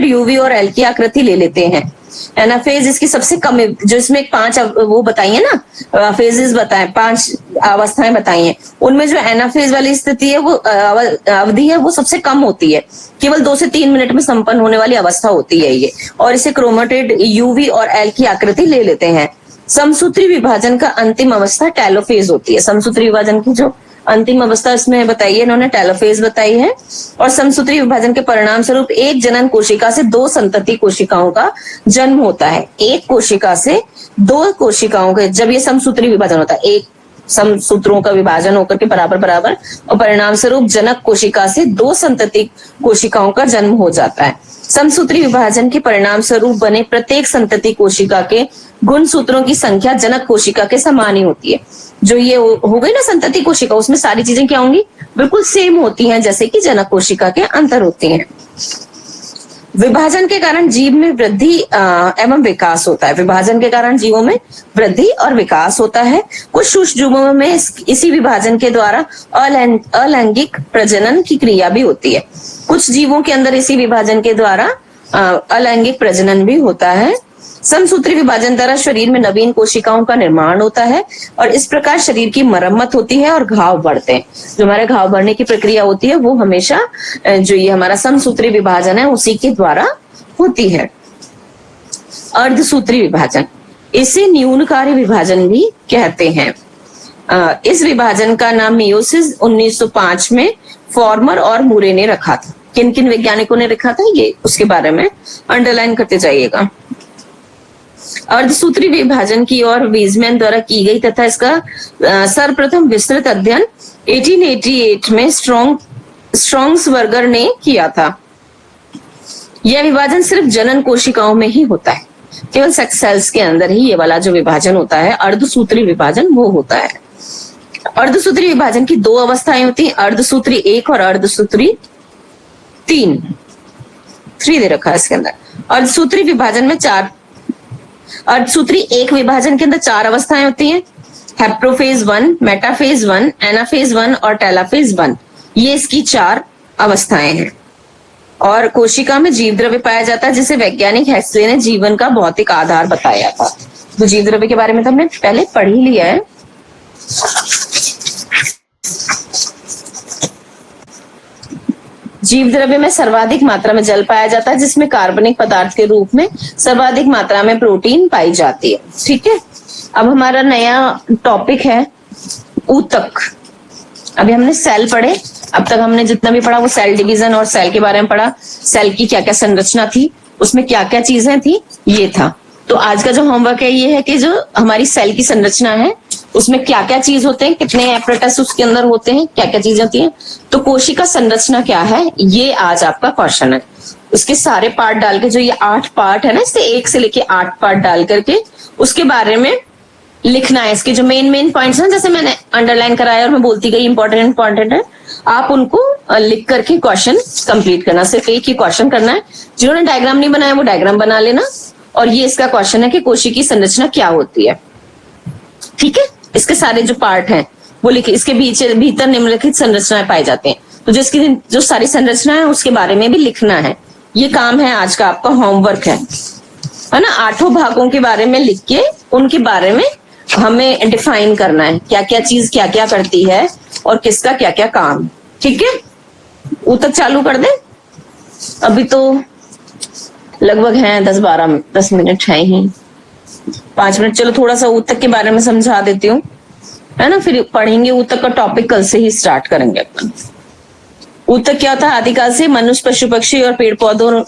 Speaker 2: यूवी और एल की आकृति ले लेते हैं। एनाफेज इसकी सबसे कम, जो इसमें 5 वो बताई है ना, फेजेस बताए, 5 अवस्थाएं बताई हैं, उनमें जो एनाफेज वाली स्थिति है वो अवधि है वो सबसे कम होती है। केवल 2 से 3 मिनट में संपन्न होने वाली अवस्था होती है ये, और इसे क्रोमेटेड यूवी और एल की आकृति ले लेते हैं। समसूत्री विभाजन का अंतिम अवस्था टेलोफेज होती है। समसूत्री विभाजन की जो अंतिम अवस्था इसमें बताई है इन्होंने, टेलोफेज बताई है। और समसूत्री विभाजन के परिणाम स्वरूप एक जनन कोशिका से 2 संतति कोशिकाओं का जन्म होता है। एक कोशिका से 2 कोशिकाओं के, जब ये समसूत्री विभाजन होता है, एक समसूत्रों का विभाजन होकर के बराबर बराबर, और परिणाम स्वरूप जनक कोशिका से 2 संतति कोशिकाओं का जन्म हो जाता है। समसूत्री विभाजन के परिणाम स्वरूप बने प्रत्येक संतति कोशिका के गुणसूत्रों की संख्या जनक कोशिका के समान ही होती है। जो ये हो गई ना संतति कोशिका, उसमें सारी चीजें क्या होंगी, बिल्कुल सेम होती हैं जैसे कि जनक कोशिका के अंतर होते हैं। विभाजन के कारण जीव में वृद्धि एवं विकास होता है। विभाजन के कारण जीवों में वृद्धि और विकास होता है। कुछ सूक्ष्म जीवों में इसी विभाजन के द्वारा अलैंगिक प्रजनन की क्रिया भी होती है। कुछ जीवों के अंदर इसी विभाजन के द्वारा अलैंगिक प्रजनन भी होता है। समसूत्री विभाजन द्वारा शरीर में नवीन कोशिकाओं का निर्माण होता है और इस प्रकार शरीर की मरम्मत होती है और घाव बढ़ते हैं। जो हमारे घाव बढ़ने की प्रक्रिया होती है वो हमेशा जो ये हमारा समसूत्री विभाजन है उसी के द्वारा होती है। अर्धसूत्री विभाजन, इसे न्यूनकारी विभाजन भी कहते हैं। इस विभाजन का नाम मियोसिस 1905 में फॉर्मर और मुरे ने रखा था। किन किन वैज्ञानिकों ने रखा था ये उसके बारे में अंडरलाइन करते जाइएगा। अर्धसूत्री विभाजन की और वीजमैन द्वारा की गई तथा इसका सर्वप्रथम विस्तृत अध्ययन 1888 में स्ट्रॉन्ग्सबर्गर ने किया था। यह विभाजन सिर्फ जनन कोशिकाओं में ही होता है। केवल सेक्स सेल्स के अंदर ही ये वाला जो विभाजन होता है, अर्धसूत्री विभाजन, वो होता है। अर्धसूत्री विभाजन की 2 अवस्थाएं होती हैं, अर्धसूत्री 1 और अर्धसूत्री 3 दे रखा है इसके अंदर। अर्धसूत्री विभाजन में 4, अर्धसूत्री 1 विभाजन के अंदर 4 अवस्थाएं होती हैं, हेप्रोफेज 1, मेटाफेज 1, एनाफेज 1 और टेलाफेज 1। ये इसकी 4 अवस्थाएं हैं। और कोशिका में जीव द्रव्य पाया जाता है, जिसे वैज्ञानिक हेक्सले ने जीवन का भौतिक आधार बताया था। तो जीव द्रव्य के बारे में तो हमने पहले पढ़ ही लिया है। जीव द्रव्य में सर्वाधिक मात्रा में जल पाया जाता है, जिसमें कार्बनिक पदार्थ के रूप में सर्वाधिक मात्रा में प्रोटीन पाई जाती है। ठीक है, अब हमारा नया टॉपिक है ऊतक। अभी हमने सेल पढ़े, अब तक हमने जितना भी पढ़ा वो सेल डिवीजन और सेल के बारे में पढ़ा, सेल की क्या क्या संरचना थी, उसमें क्या क्या चीजें थी, ये था। तो आज का जो होमवर्क है ये है कि जो हमारी सेल की संरचना है उसमें क्या क्या चीज होते हैं, कितने एपरेटस उसके अंदर होते हैं, क्या क्या चीजें होती हैं। तो कोशिका संरचना क्या है, ये आज आपका क्वेश्चन है। उसके सारे पार्ट डाल के, जो ये 8 पार्ट है ना, इससे 1 से लेके 8 पार्ट डाल करके उसके बारे में लिखना है। इसके जो मेन पॉइंट्स हैं, जैसे मैंने अंडरलाइन कराया और मैं बोलती गई इंपॉर्टेंट है, आप उनको लिख करके क्वेश्चन कंप्लीट करना। सिर्फ एक ही क्वेश्चन करना है। जिन्होंने डायग्राम नहीं बनाया वो डायग्राम बना लेना। और ये इसका क्वेश्चन है कि कोशिका की संरचना क्या होती है। ठीक है, इसके सारे जो पार्ट हैं वो लिखे, इसके भीतर निम्नलिखित संरचनाएं पाई जाती हैं। तो जो सारी संरचना है उसके बारे में भी लिखना है। ये काम है आज का आपका होमवर्क है ना। 8 भागों के बारे में लिख के उनके बारे में हमें डिफाइन करना है, क्या क्या चीज क्या क्या करती है और किसका क्या क्या काम। ठीक है, ऊतक चालू कर दे। अभी तो लगभग है 10 मिनट है ही, 5 मिनट। चलो थोड़ा सा ऊतक के बारे में समझा देती हूँ, है ना, फिर पढ़ेंगे। ऊतक का टॉपिक कल से ही स्टार्ट करेंगे अपन। ऊतक क्या होता है? आदिकाल से मनुष्य, पशु पक्षी और पेड़ पौधों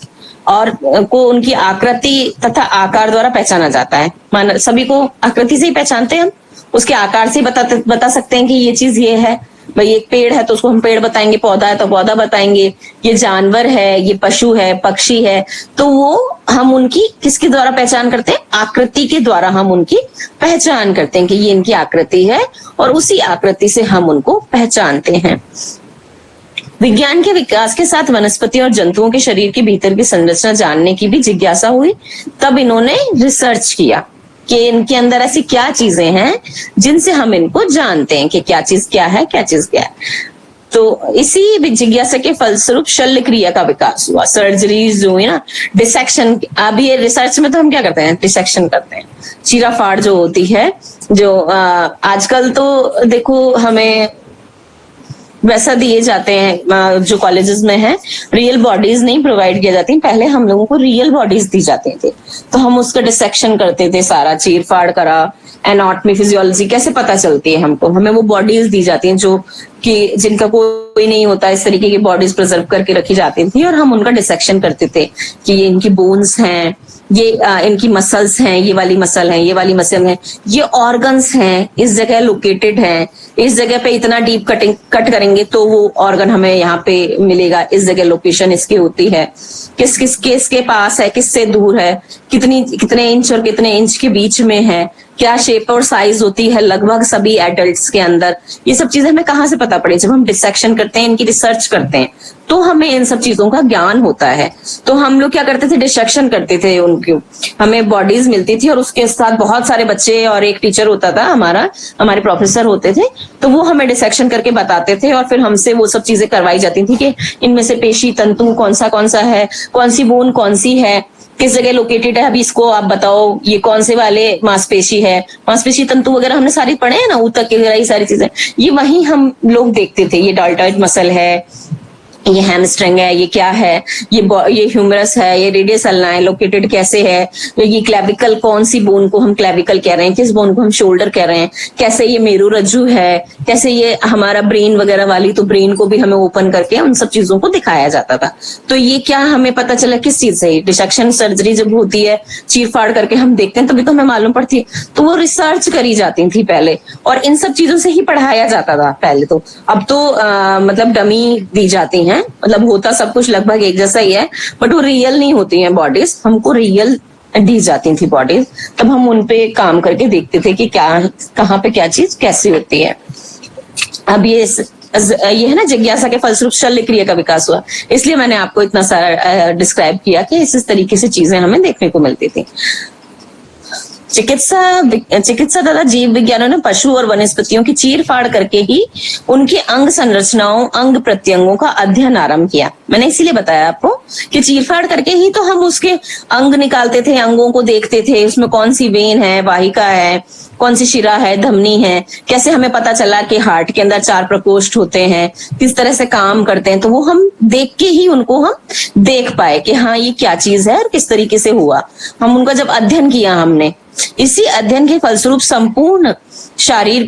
Speaker 2: और को उनकी आकृति तथा आकार द्वारा पहचाना जाता है। सभी को आकृति से ही पहचानते हैं हम, उसके आकार से बता सकते हैं कि ये चीज ये है। भाई एक पेड़ है तो उसको हम पेड़ बताएंगे, पौधा है तो पौधा बताएंगे, ये जानवर है, ये पशु है, पक्षी है, तो वो हम उनकी किसके द्वारा पहचान करते हैं? आकृति के द्वारा हम उनकी पहचान करते हैं कि ये इनकी आकृति है, और उसी आकृति से हम उनको पहचानते हैं। विज्ञान के विकास के साथ वनस्पति और जंतुओं के शरीर के भीतर की संरचना जानने की भी जिज्ञासा हुई। तब इन्होंने रिसर्च किया कि इनके अंदर ऐसी क्या चीजें हैं जिनसे हम इनको जानते हैं कि क्या चीज क्या है, क्या चीज क्या है। तो इसी जिज्ञासा के फलस्वरूप शल्य क्रिया का विकास हुआ। सर्जरीज जो है ना, डिसेक्शन। अब ये रिसर्च में तो हम क्या करते हैं? डिसेक्शन करते हैं, चीराफाड़ जो होती है। जो आजकल तो देखो हमें वैसा दिए जाते हैं जो कॉलेजेस में है, रियल बॉडीज नहीं प्रोवाइड किया जाती। पहले हम लोगों को रियल बॉडीज दी जाती थी, तो हम उसका डिसेक्शन करते थे, सारा चीर फाड़ करा। एनाटॉमी, फिजियोलॉजी कैसे पता चलती है हमको? हमें वो बॉडीज दी जाती हैं जो कि जिनका कोई नहीं होता, इस तरीके की बॉडीज प्रिजर्व करके रखी जाती थी, और हम उनका डिसेक्शन करते थे कि ये इनकी बोन्स हैं, ये इनकी मसल्स हैं, ये वाली मसल है, ये वाली मसल है, ये ऑर्गन्स हैं, इस जगह लोकेटेड है, इस जगह पे इतना डीप कट करेंगे तो वो ऑर्गन हमें यहाँ पे मिलेगा, इस जगह लोकेशन इसकी होती है, किसके पास है, किससे दूर है, कितने इंच और कितने इंच के बीच में है, क्या शेप और साइज होती है लगभग सभी एडल्ट्स के अंदर। ये सब चीजें हमें कहाँ से पता पड़ी? जब हम डिसेक्शन करते हैं, इनकी रिसर्च करते हैं, तो हमें इन सब चीजों का ज्ञान होता है। तो हम लोग क्या करते थे? डिसेक्शन करते थे उनकी, हमें बॉडीज मिलती थी, और उसके साथ बहुत सारे बच्चे और एक टीचर होता था, हमारे प्रोफेसर होते थे, तो वो हमें डिसेक्शन करके बताते थे, और फिर हमसे वो सब चीजें करवाई जाती थी कि इनमें से पेशी तंतु कौन सा है, कौन सी बोन कौन सी है, किस जगह लोकेटेड है, अभी इसको आप बताओ, ये कौन से वाले मांसपेशी है, मांसपेशी तंतु वगैरह हमने सारी पढ़े हैं ना, ऊतक वगैरह, ये सारी चीजें ये वही हम लोग देखते थे। ये डेल्टॉइड मसल है, ये हैमस्ट्रिंग है, ये क्या है, ये ह्यूमरस है, ये रेडियस अल्ना है, लोकेटेड कैसे है, ये क्लेविकल, कौन सी बोन को हम क्लेविकल कह रहे हैं, किस बोन को हम शोल्डर कह रहे हैं, कैसे ये मेरू रज्जु है, कैसे ये हमारा ब्रेन वगैरह वाली, तो ब्रेन को भी हमें ओपन करके उन सब चीजों को दिखाया जाता था। तो ये क्या हमें पता चला किस चीज से? डिसेक्शन सर्जरी जब होती है, चीर फाड़ करके हम देखते हैं, तभी तो हमें मालूम पड़ती है। तो वो रिसर्च करी जाती थी पहले, और इन सब चीजों से ही पढ़ाया जाता था पहले तो। अब तो मतलब डमी दी जाती है, मतलब होता सब कुछ लगभग एक जैसा ही है, बट वो रियल नहीं होती हैं बॉडीज। हमको रियल दी जाती थी बॉडीज, तब हम उन पे काम करके देखते थे कि क्या कहाँ पे क्या चीज कैसी होती है। अब ये है ना जिज्ञासा के फलस्वरूप शल्य क्रिया का विकास हुआ, इसलिए मैंने आपको इतना सारा डिस्क्राइब किया कि इस तरीके से चीजें हमें देखने को मिलती थी। चिकित्सा तथा जीव विज्ञानों ने पशु और वनस्पतियों की चीर फाड़ करके ही उनके अंग संरचनाओं, अंग प्रत्यंगों का अध्ययन आरंभ किया। मैंने इसीलिए बताया आपको कि चीर फाड़ करके ही तो हम उसके अंग निकालते थे, अंगों को देखते थे, उसमें कौन सी वेन है, वाहिका है, कौन सी शिरा है, धमनी है, कैसे हमें पता चला कि हार्ट के अंदर 4 प्रकोष्ठ होते हैं, किस तरह से काम करते हैं। तो वो हम देख के ही उनको हम देख पाए कि हाँ ये क्या चीज है और किस तरीके से हुआ। हम उनका जब अध्ययन किया हमने, इसी अध्ययन के फलस्वरूप संपूर्ण शरीर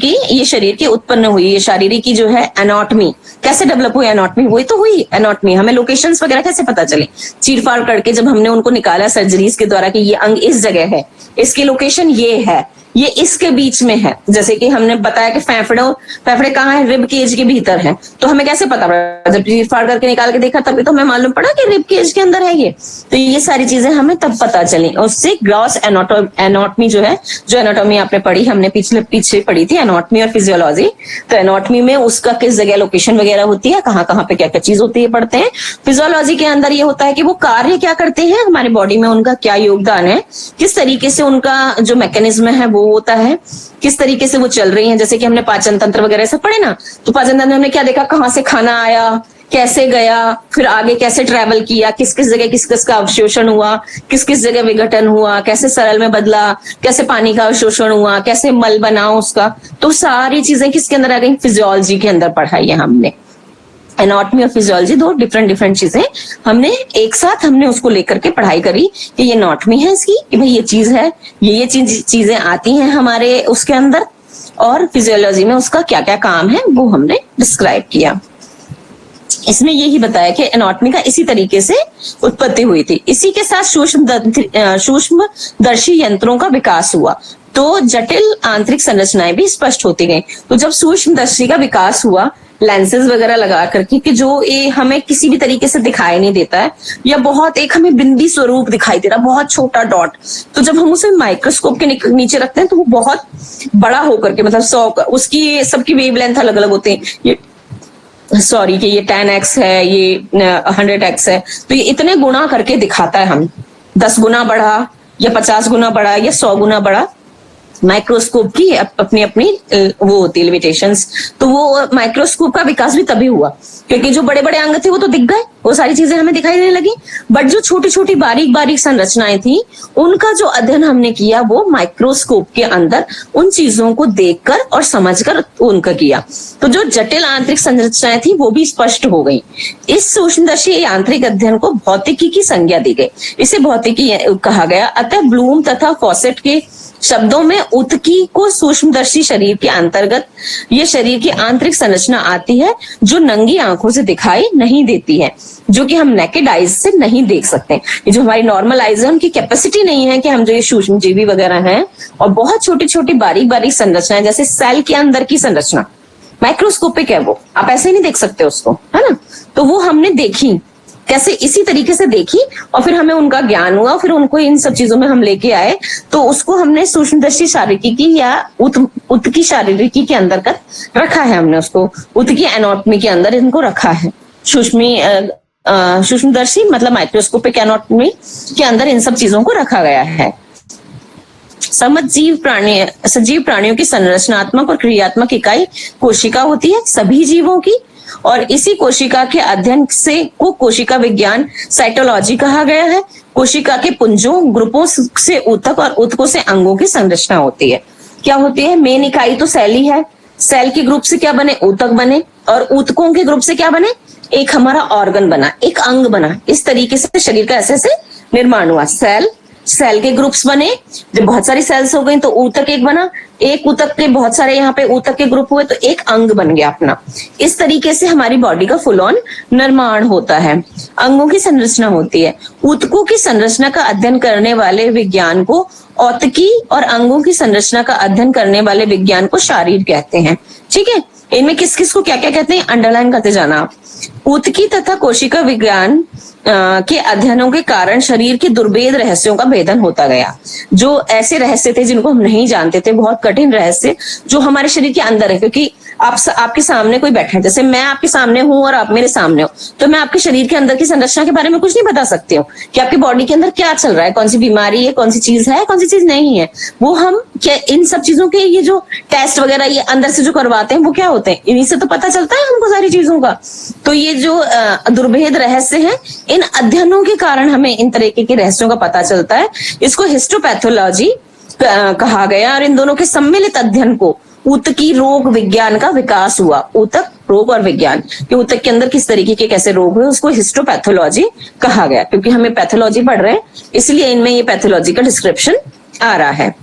Speaker 2: की उत्पन्न हुई, ये शारीरिक की जो है एनाटॉमी कैसे डेवलप हुई, एनाटॉमी वही तो हुई एनाटॉमी। हमें लोकेशंस वगैरह कैसे पता चले, चीरफाड़ करके जब हमने उनको निकाला सर्जरीज के द्वारा कि ये अंग इस जगह है, इसकी लोकेशन ये है, ये इसके बीच में है। जैसे कि हमने बताया कि फेफड़े कहाँ है, रिब केज के भीतर है, तो हमें कैसे पता पड़ा, जब चीरफाड़ करके निकाल के देखा तभी तो हमें मालूम पड़ा कि रिब केज के अंदर है ये। तो ये सारी चीजें हमें तब पता चली। उससे ग्रॉस एनाटॉमी जो है, जो एनाटॉमी आपने पढ़ी, हमने पीछे पढ़ी थी एनाटॉमी और फिजियोलॉजी, तो एनाटॉमी में उसका किस जगह लोकेशन वगैरह होती है, कहाँ कहाँ पे क्या क्या चीज होती है पढ़ते हैं। फिजियोलॉजी के अंदर ये होता है कि वो कार्य क्या करते हैं हमारे बॉडी में, उनका क्या योगदान है, किस तरीके से उनका जो मैकेनिज्म है वो होता है, किस तरीके से वो चल रही हैं। जैसे कि हमने पाचन तंत्र वगैरह सब पढ़े ना, तो पाचन तंत्र में हमने क्या देखा, कहाँ से खाना आया, कैसे गया, फिर आगे कैसे ट्रेवल किया, किस किस जगह किस किस का अवशोषण हुआ, किस किस जगह विघटन हुआ, कैसे सरल में बदला, कैसे पानी का अवशोषण हुआ, कैसे मल बना उसका। तो सारी चीजें किसके अंदर आ गई, फिजियोलॉजी के अंदर पढ़ाई है हमने। एनाटॉमी और फिजियोलॉजी दो डिफरेंट चीजें हमने एक साथ हमने उसको लेकर के पढ़ाई करी कि ये एनाटॉमी है इसकी, कि भाई ये चीज है, ये चीजें आती हैं हमारे उसके अंदर, और फिजियोलॉजी में उसका क्या क्या काम है वो हमने डिस्क्राइब किया। इसमें यही बताया कि एनाटॉमी का इसी तरीके से उत्पत्ति हुई थी। इसी के साथ सूक्ष्मदर्शी यंत्रों का विकास हुआ, तो जटिल आंतरिक संरचनाएं भी स्पष्ट होती गई। तो जब सूक्ष्मदर्शी का विकास हुआ, लेंसेज वगैरह लगा करके, कि जो ये हमें किसी भी तरीके से दिखाई नहीं देता है, या बहुत एक हमें बिंदी स्वरूप दिखाई दे रहा, बहुत छोटा डॉट, तो जब हम उसे माइक्रोस्कोप के नीचे रखते हैं तो वो बहुत बड़ा होकर के, मतलब उसकी सबकी वेवलेंथ अलग अलग होते हैं। ये कि ये 10x है, ये 100x है, तो ये इतने गुना करके दिखाता है, हम 10 गुना बढ़ा या 50 गुना बढ़ा या 100 गुना बढ़ा। माइक्रोस्कोप की अपनी वो होती है लिमिटेशंस। तो वो माइक्रोस्कोप का विकास भी तभी हुआ क्योंकि जो बड़े बड़े अंग थे वो तो दिख गए, वो सारी चीजें हमें दिखाई देने लगी, बट जो छोटी छोटी बारीक संरचनाएं थी उनका जो अध्ययन हमने किया वो माइक्रोस्कोप के अंदर उन चीजों को देखकर और समझकर उनका किया। तो जो जटिल आंतरिक संरचनाएं थी वो भी स्पष्ट हो गई। इस सूक्ष्मदर्शी आंतरिक अध्ययन को भौतिकी की संज्ञा दी गई, इसे भौतिकी कहा गया। अतः ब्लूम तथा फॉसेट के शब्दों में उत्की को सूक्ष्मदर्शी शरीर के अंतर्गत ये शरीर की आंतरिक संरचना आती है जो नंगी आंखों से दिखाई नहीं देती है, जो कि हम नेकेड आइज से नहीं देख सकते। ये जो हमारी नॉर्मल आइज है उनकी कैपेसिटी नहीं है कि हम जो ये सूक्ष्म जीवी वगैरह हैं और बहुत छोटी छोटी बारीक संरचनाएं, जैसे सेल के अंदर की संरचना माइक्रोस्कोपिक है, वो आप ऐसे नहीं देख सकते उसको, है ना। तो वो हमने देखी, कैसे इसी तरीके से देखी और फिर हमें उनका ज्ञान हुआ, फिर उनको इन सब चीजों में हम लेके आए, तो उसको हमने सूक्ष्मदर्शी शारीरिकी या उत्की शारीरिकी के अंदर रखा है। हमने उसको उत्की एनाटॉमी के अंदर इनको रखा है। सूक्ष्मदर्शी मतलब माइक्रोस्कोपिक एनाटॉमी के अंदर इन सब चीजों को रखा गया है। सजीव प्राणियों की संरचनात्मक और क्रियात्मक इकाई कोशिका होती है सभी जीवों की, और इसी कोशिका के अध्ययन से को कोशिका विज्ञान साइटोलॉजी कहा गया है। कोशिका के पुंजों ग्रुपों से ऊतक और ऊतकों से अंगों की संरचना होती है। क्या होती है, मेन इकाई तो सेल ही है, सेल के ग्रुप से क्या बने, ऊतक बने, और ऊतकों के ग्रुप से क्या बने, एक हमारा ऑर्गन बना, एक अंग बना। इस तरीके से शरीर का ऐसे निर्माण हुआ। सेल के ग्रुप्स बने, जब बहुत सारी सेल्स हो गई तो ऊतक एक बना, एक ऊतक के बहुत सारे यहाँ पे ऊतक के ग्रुप हुए तो एक अंग बन गया अपना। इस तरीके से हमारी बॉडी का फुल ऑन निर्माण होता है। अंगों की संरचना होती है। ऊतकों की संरचना का अध्ययन करने वाले विज्ञान को औतकी और अंगों की संरचना का अध्ययन करने वाले विज्ञान को शारीर कहते हैं। ठीक है, इनमें किस किस को क्या क्या कहते हैं अंडरलाइन करते जाना आप। ऊतकी तथा कोशिका विज्ञान के अध्ययनों के कारण शरीर के दुर्भेद रहस्यों का भेदन होता गया। जो ऐसे रहस्य थे जिनको हम नहीं जानते थे, बहुत कठिन रहस्य जो हमारे शरीर के अंदर है, क्योंकि आपके सामने कोई बैठा है, जैसे मैं आपके सामने हूं और आप मेरे सामने हो, तो मैं आपके शरीर के अंदर की संरचना के बारे में कुछ नहीं बता सकती हूँ कि आपकी बॉडी के अंदर क्या चल रहा है, कौन सी बीमारी है, कौन सी चीज है, कौन सी चीज नहीं है। वो हम क्या इन सब चीजों के ये जो टेस्ट वगैरह ये अंदर से जो करवाते हैं वो क्या होते हैं, इन्हीं से तो पता चलता है हमको सारी चीजों का। तो ये जो दुर्भेद रहस्य है, इन अध्ययनों के कारण हमें इन तरीके के रहस्यों का पता चलता है। इसको हिस्टोपैथोलॉजी कहा गया और इन दोनों के सम्मिलित अध्ययन को ऊतकी रोग विज्ञान का विकास हुआ। ऊतक रोग और विज्ञान कि ऊतक के अंदर किस तरीके के कैसे रोग हुए, उसको हिस्टोपैथोलॉजी कहा गया, क्योंकि हमें पैथोलॉजी पढ़ रहे हैं इसलिए इनमें ये पैथोलॉजी का डिस्क्रिप्शन आ रहा है।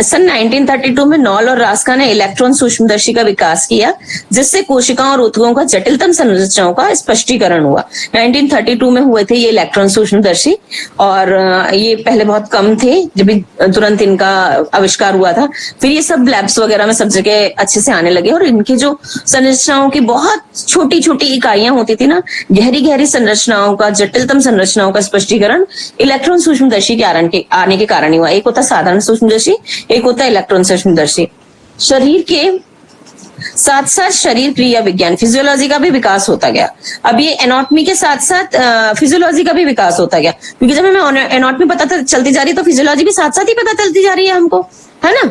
Speaker 2: सन 1932 में नॉल और रास्का ने इलेक्ट्रॉन सूक्ष्मदर्शी का विकास किया, जिससे कोशिकाओं और ऊतकों का जटिलतम संरचनाओं का स्पष्टीकरण हुआ। 1932 में हुए थे ये इलेक्ट्रॉन सूक्ष्मदर्शी, और ये पहले बहुत कम थे जब तुरंत इनका आविष्कार हुआ था। फिर ये सब लैब्स वगैरह में सब जगह अच्छे से आने लगे, और इनकी जो संरचनाओं की बहुत छोटी छोटी इकाइयां होती थी ना, गहरी गहरी संरचनाओं का, जटिलतम संरचनाओं का स्पष्टीकरण इलेक्ट्रॉन सूक्ष्मदर्शी के आने के कारण ही हुआ। एक होता साधारण सूक्ष्मदर्शी, एक होता है इलेक्ट्रॉन सूक्ष्मदर्शी। शरीर के साथ साथ शरीर क्रिया विज्ञान फिजियोलॉजी का भी विकास होता गया। अब ये एनाटॉमी के साथ साथ फिजियोलॉजी का भी विकास होता गया, क्योंकि जब हमें एनाटॉमी पता चलती जा रही है तो फिजियोलॉजी भी साथ साथ ही पता चलती जा रही है हमको, है ना।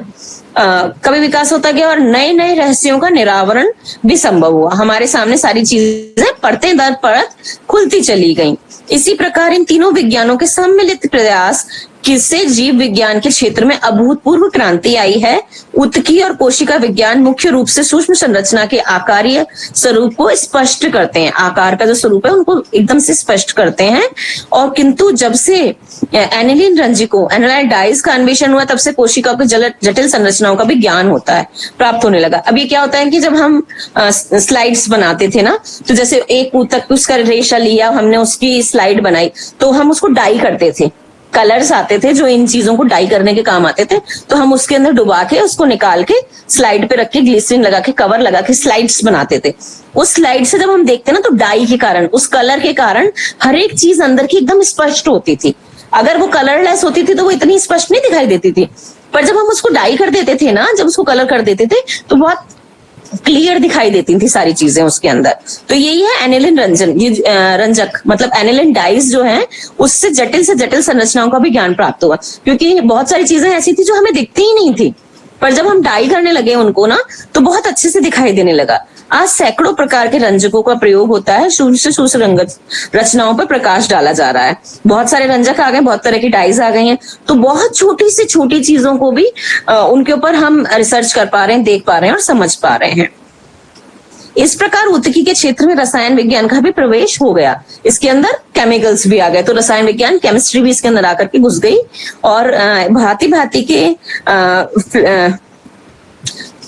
Speaker 2: कभी विकास होता गया और नए नए रहस्यों का निरावरण भी संभव हुआ। हमारे सामने सारी चीजें परतें दर परत खुलती चली गई। इसी प्रकार इन तीनों विज्ञानों के सम्मिलित प्रयास किससे जीव विज्ञान के क्षेत्र में अभूतपूर्व क्रांति आई है। ऊतकी और कोशिका विज्ञान मुख्य रूप से सूक्ष्म संरचना के आकारीय स्वरूप को स्पष्ट करते हैं, आकार का जो स्वरूप है उनको एकदम से स्पष्ट करते हैं। और किंतु जब से एनिलीन रंजकों एनालाइट डाइज का अन्वेषण हुआ, तब से कोशिका की जटिल संरचनाओं का भी ज्ञान होता है, प्राप्त होने लगा। अब ये क्या होता है कि जब हम स्लाइड्स बनाते थे ना, तो जैसे एक ऊतक उसका रेशा लिया, हमने उसकी स्लाइड बनाई, तो हम उसको डाई करते थे। कलर्स आते थे जो इन चीजों को डाई करने के काम आते थे, तो हम उसके अंदर डुबा के उसको निकाल के स्लाइड पे रख के ग्लिसरीन लगा के कवर लगा के स्लाइड्स बनाते थे। उस स्लाइड से जब हम देखते ना, तो डाई के कारण, उस कलर के कारण हर एक चीज अंदर की एकदम स्पष्ट होती थी। अगर वो कलरलेस होती थी तो वो इतनी स्पष्ट नहीं दिखाई देती थी, पर जब हम उसको डाई कर देते थे ना, जब उसको कलर कर देते थे तो बहुत क्लियर दिखाई देती थी सारी चीजें उसके अंदर। तो यही है एनिलिन रंजक, मतलब एनिलिन डाइज जो है, उससे से जटिल संरचनाओं का भी ज्ञान प्राप्त हुआ, क्योंकि बहुत सारी चीजें ऐसी थी जो हमें दिखती ही नहीं थी, पर जब हम डाई करने लगे उनको ना, तो बहुत अच्छे से दिखाई देने लगा। आज सैकड़ों प्रकार के रंजकों का प्रयोग होता है, शून्य से सूक्ष्म रंगत रचनाओं पर प्रकाश डाला जा रहा है। बहुत सारे रंजक आ गए, बहुत तरह की डाइज आ गई हैं, तो बहुत छोटी से छोटी चीजों को भी उनके ऊपर हम रिसर्च कर पा रहे हैं, देख पा रहे हैं और समझ पा रहे हैं। इस प्रकार ऊतकी के क्षेत्र में रसायन विज्ञान का भी प्रवेश हो गया। इसके अंदर केमिकल्स भी आ गए, तो रसायन विज्ञान, केमिस्ट्री भी इसके अंदर आकर के घुस गई, और भांति भांति के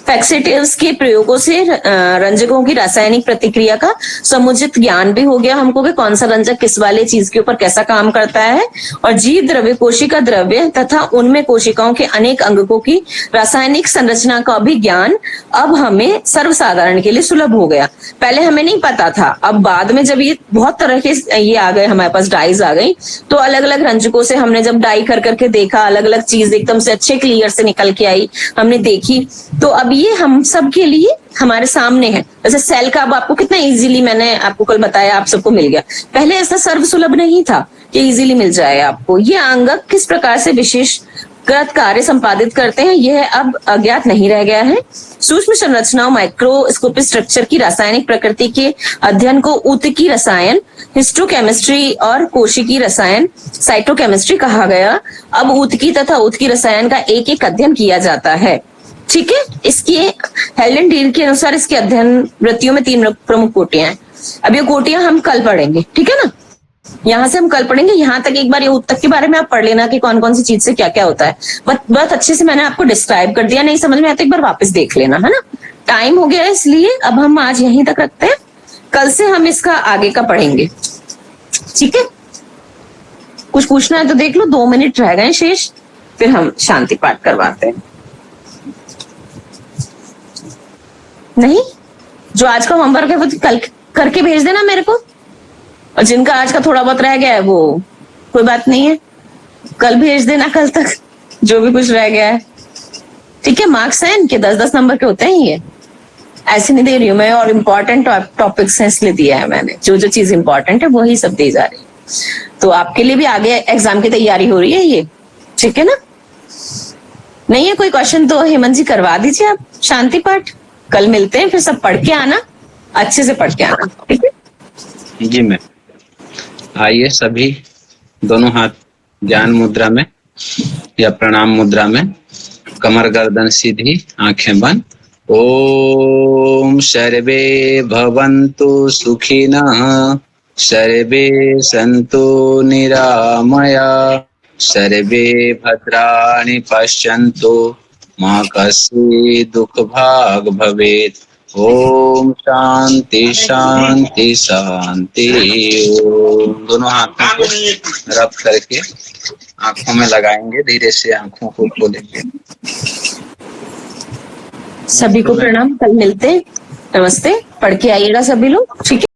Speaker 2: फैक्सेटिव्स के प्रयोगों से रंजकों की रासायनिक प्रतिक्रिया का समुचित ज्ञान भी हो गया हमको कि कौन सा रंजक किस वाले चीज के ऊपर कैसा काम करता है। और जीव द्रव्य, कोशिका द्रव्य तथा उनमें कोशिकाओं के अनेक अंगकों की रासायनिक संरचना का भी ज्ञान अब हमें सर्वसाधारण के लिए सुलभ हो गया। पहले हमें नहीं पता था, अब बाद में जब ये बहुत तरह के ये आ गए, हमारे पास डाइज आ गई, तो अलग अलग रंजकों से हमने जब डाई कर करके देखा, अलग अलग चीज एकदम से अच्छे क्लियर से निकल के आई, हमने देखी, तो अब ये हम सब के लिए हमारे सामने है। जैसे सेल का अब आपको कितना इजीली, मैंने आपको कल बताया, आप सबको मिल गया। पहले ऐसा सर्व सुलभ नहीं था कि इजीली मिल जाए आपको। ये अंगक किस प्रकार से विशेषकृत कार्य संपादित करते हैं, यह अब अज्ञात नहीं रह गया है। सूक्ष्म संरचनाओं, माइक्रोस्कोपिक स्ट्रक्चर की रासायनिक प्रकृति के अध्ययन को ऊतकी रसायन, हिस्टोकेमिस्ट्री और कोशिकी रसायन, साइटोकेमिस्ट्री कहा गया। अब ऊतकी तथा ऊतकी रसायन का एक एक अध्ययन किया जाता है। ठीक है, इसकी हेलन डील के अनुसार इसके अध्ययन वृत्तियों में 3 प्रमुख कोटियां हैं। अब ये कोटियां हम कल पढ़ेंगे, ठीक है ना, यहाँ से हम कल पढ़ेंगे। यहाँ तक एक बार ये ऊतक के बारे में आप पढ़ लेना कि कौन कौन सी चीज से क्या क्या होता है। बहुत अच्छे से मैंने आपको डिस्क्राइब कर दिया, नहीं समझ में आता एक बार वापस देख लेना, है ना। टाइम हो गया है, इसलिए अब हम आज यहीं तक रखते हैं, कल से हम इसका आगे का पढ़ेंगे, ठीक है। कुछ पूछना है तो देख लो, 2 मिनट रह गए शेष, फिर हम शांति पाठ करवाते हैं। नहीं जो आज का होमवर्क है वो कल करके भेज देना मेरे को, और जिनका आज का थोड़ा बहुत रह गया है वो कोई बात नहीं है, कल भेज देना, कल तक जो भी कुछ रह गया है। ठीक है, मार्क्स हैं इनके 10-10 नंबर के होते हैं ये, ऐसे नहीं दे रही हूँ मैं, और इम्पोर्टेंट टॉपिक्स हैं इसलिए दिया है मैंने, जो जो चीज इंपॉर्टेंट है वही सब दी जा रही है। तो आपके लिए भी आगे एग्जाम की तैयारी हो रही है ये, ठीक है ना। नहीं है कोई क्वेश्चन तो हेमंत जी करवा दीजिए आप शांति पाठ, कल मिलते हैं, फिर सब पढ़ के आना, अच्छे से पढ़ के आना, ठीक है
Speaker 1: जी मैम। आइए सभी दोनों हाथ ज्ञान मुद्रा में या प्रणाम मुद्रा में, कमर गर्दन सीधी, आंखें बंद। ओम सर्वे भवन्तु सुखिनः, सर्वे सन्तु निरामया, सर्वे भद्राणि पश्यन्तु, मा कश्चित् दुःखभाग् भवेत्। ओम शांति शांति शांति। ओम दोनों हाथों को रब करके आंखों में लगाएंगे, धीरे से आंखों को खोलेंगे।
Speaker 2: सभी को प्रणाम, कल मिलते हैं, नमस्ते, पढ़ के आइएगा सभी लोग, ठीक है।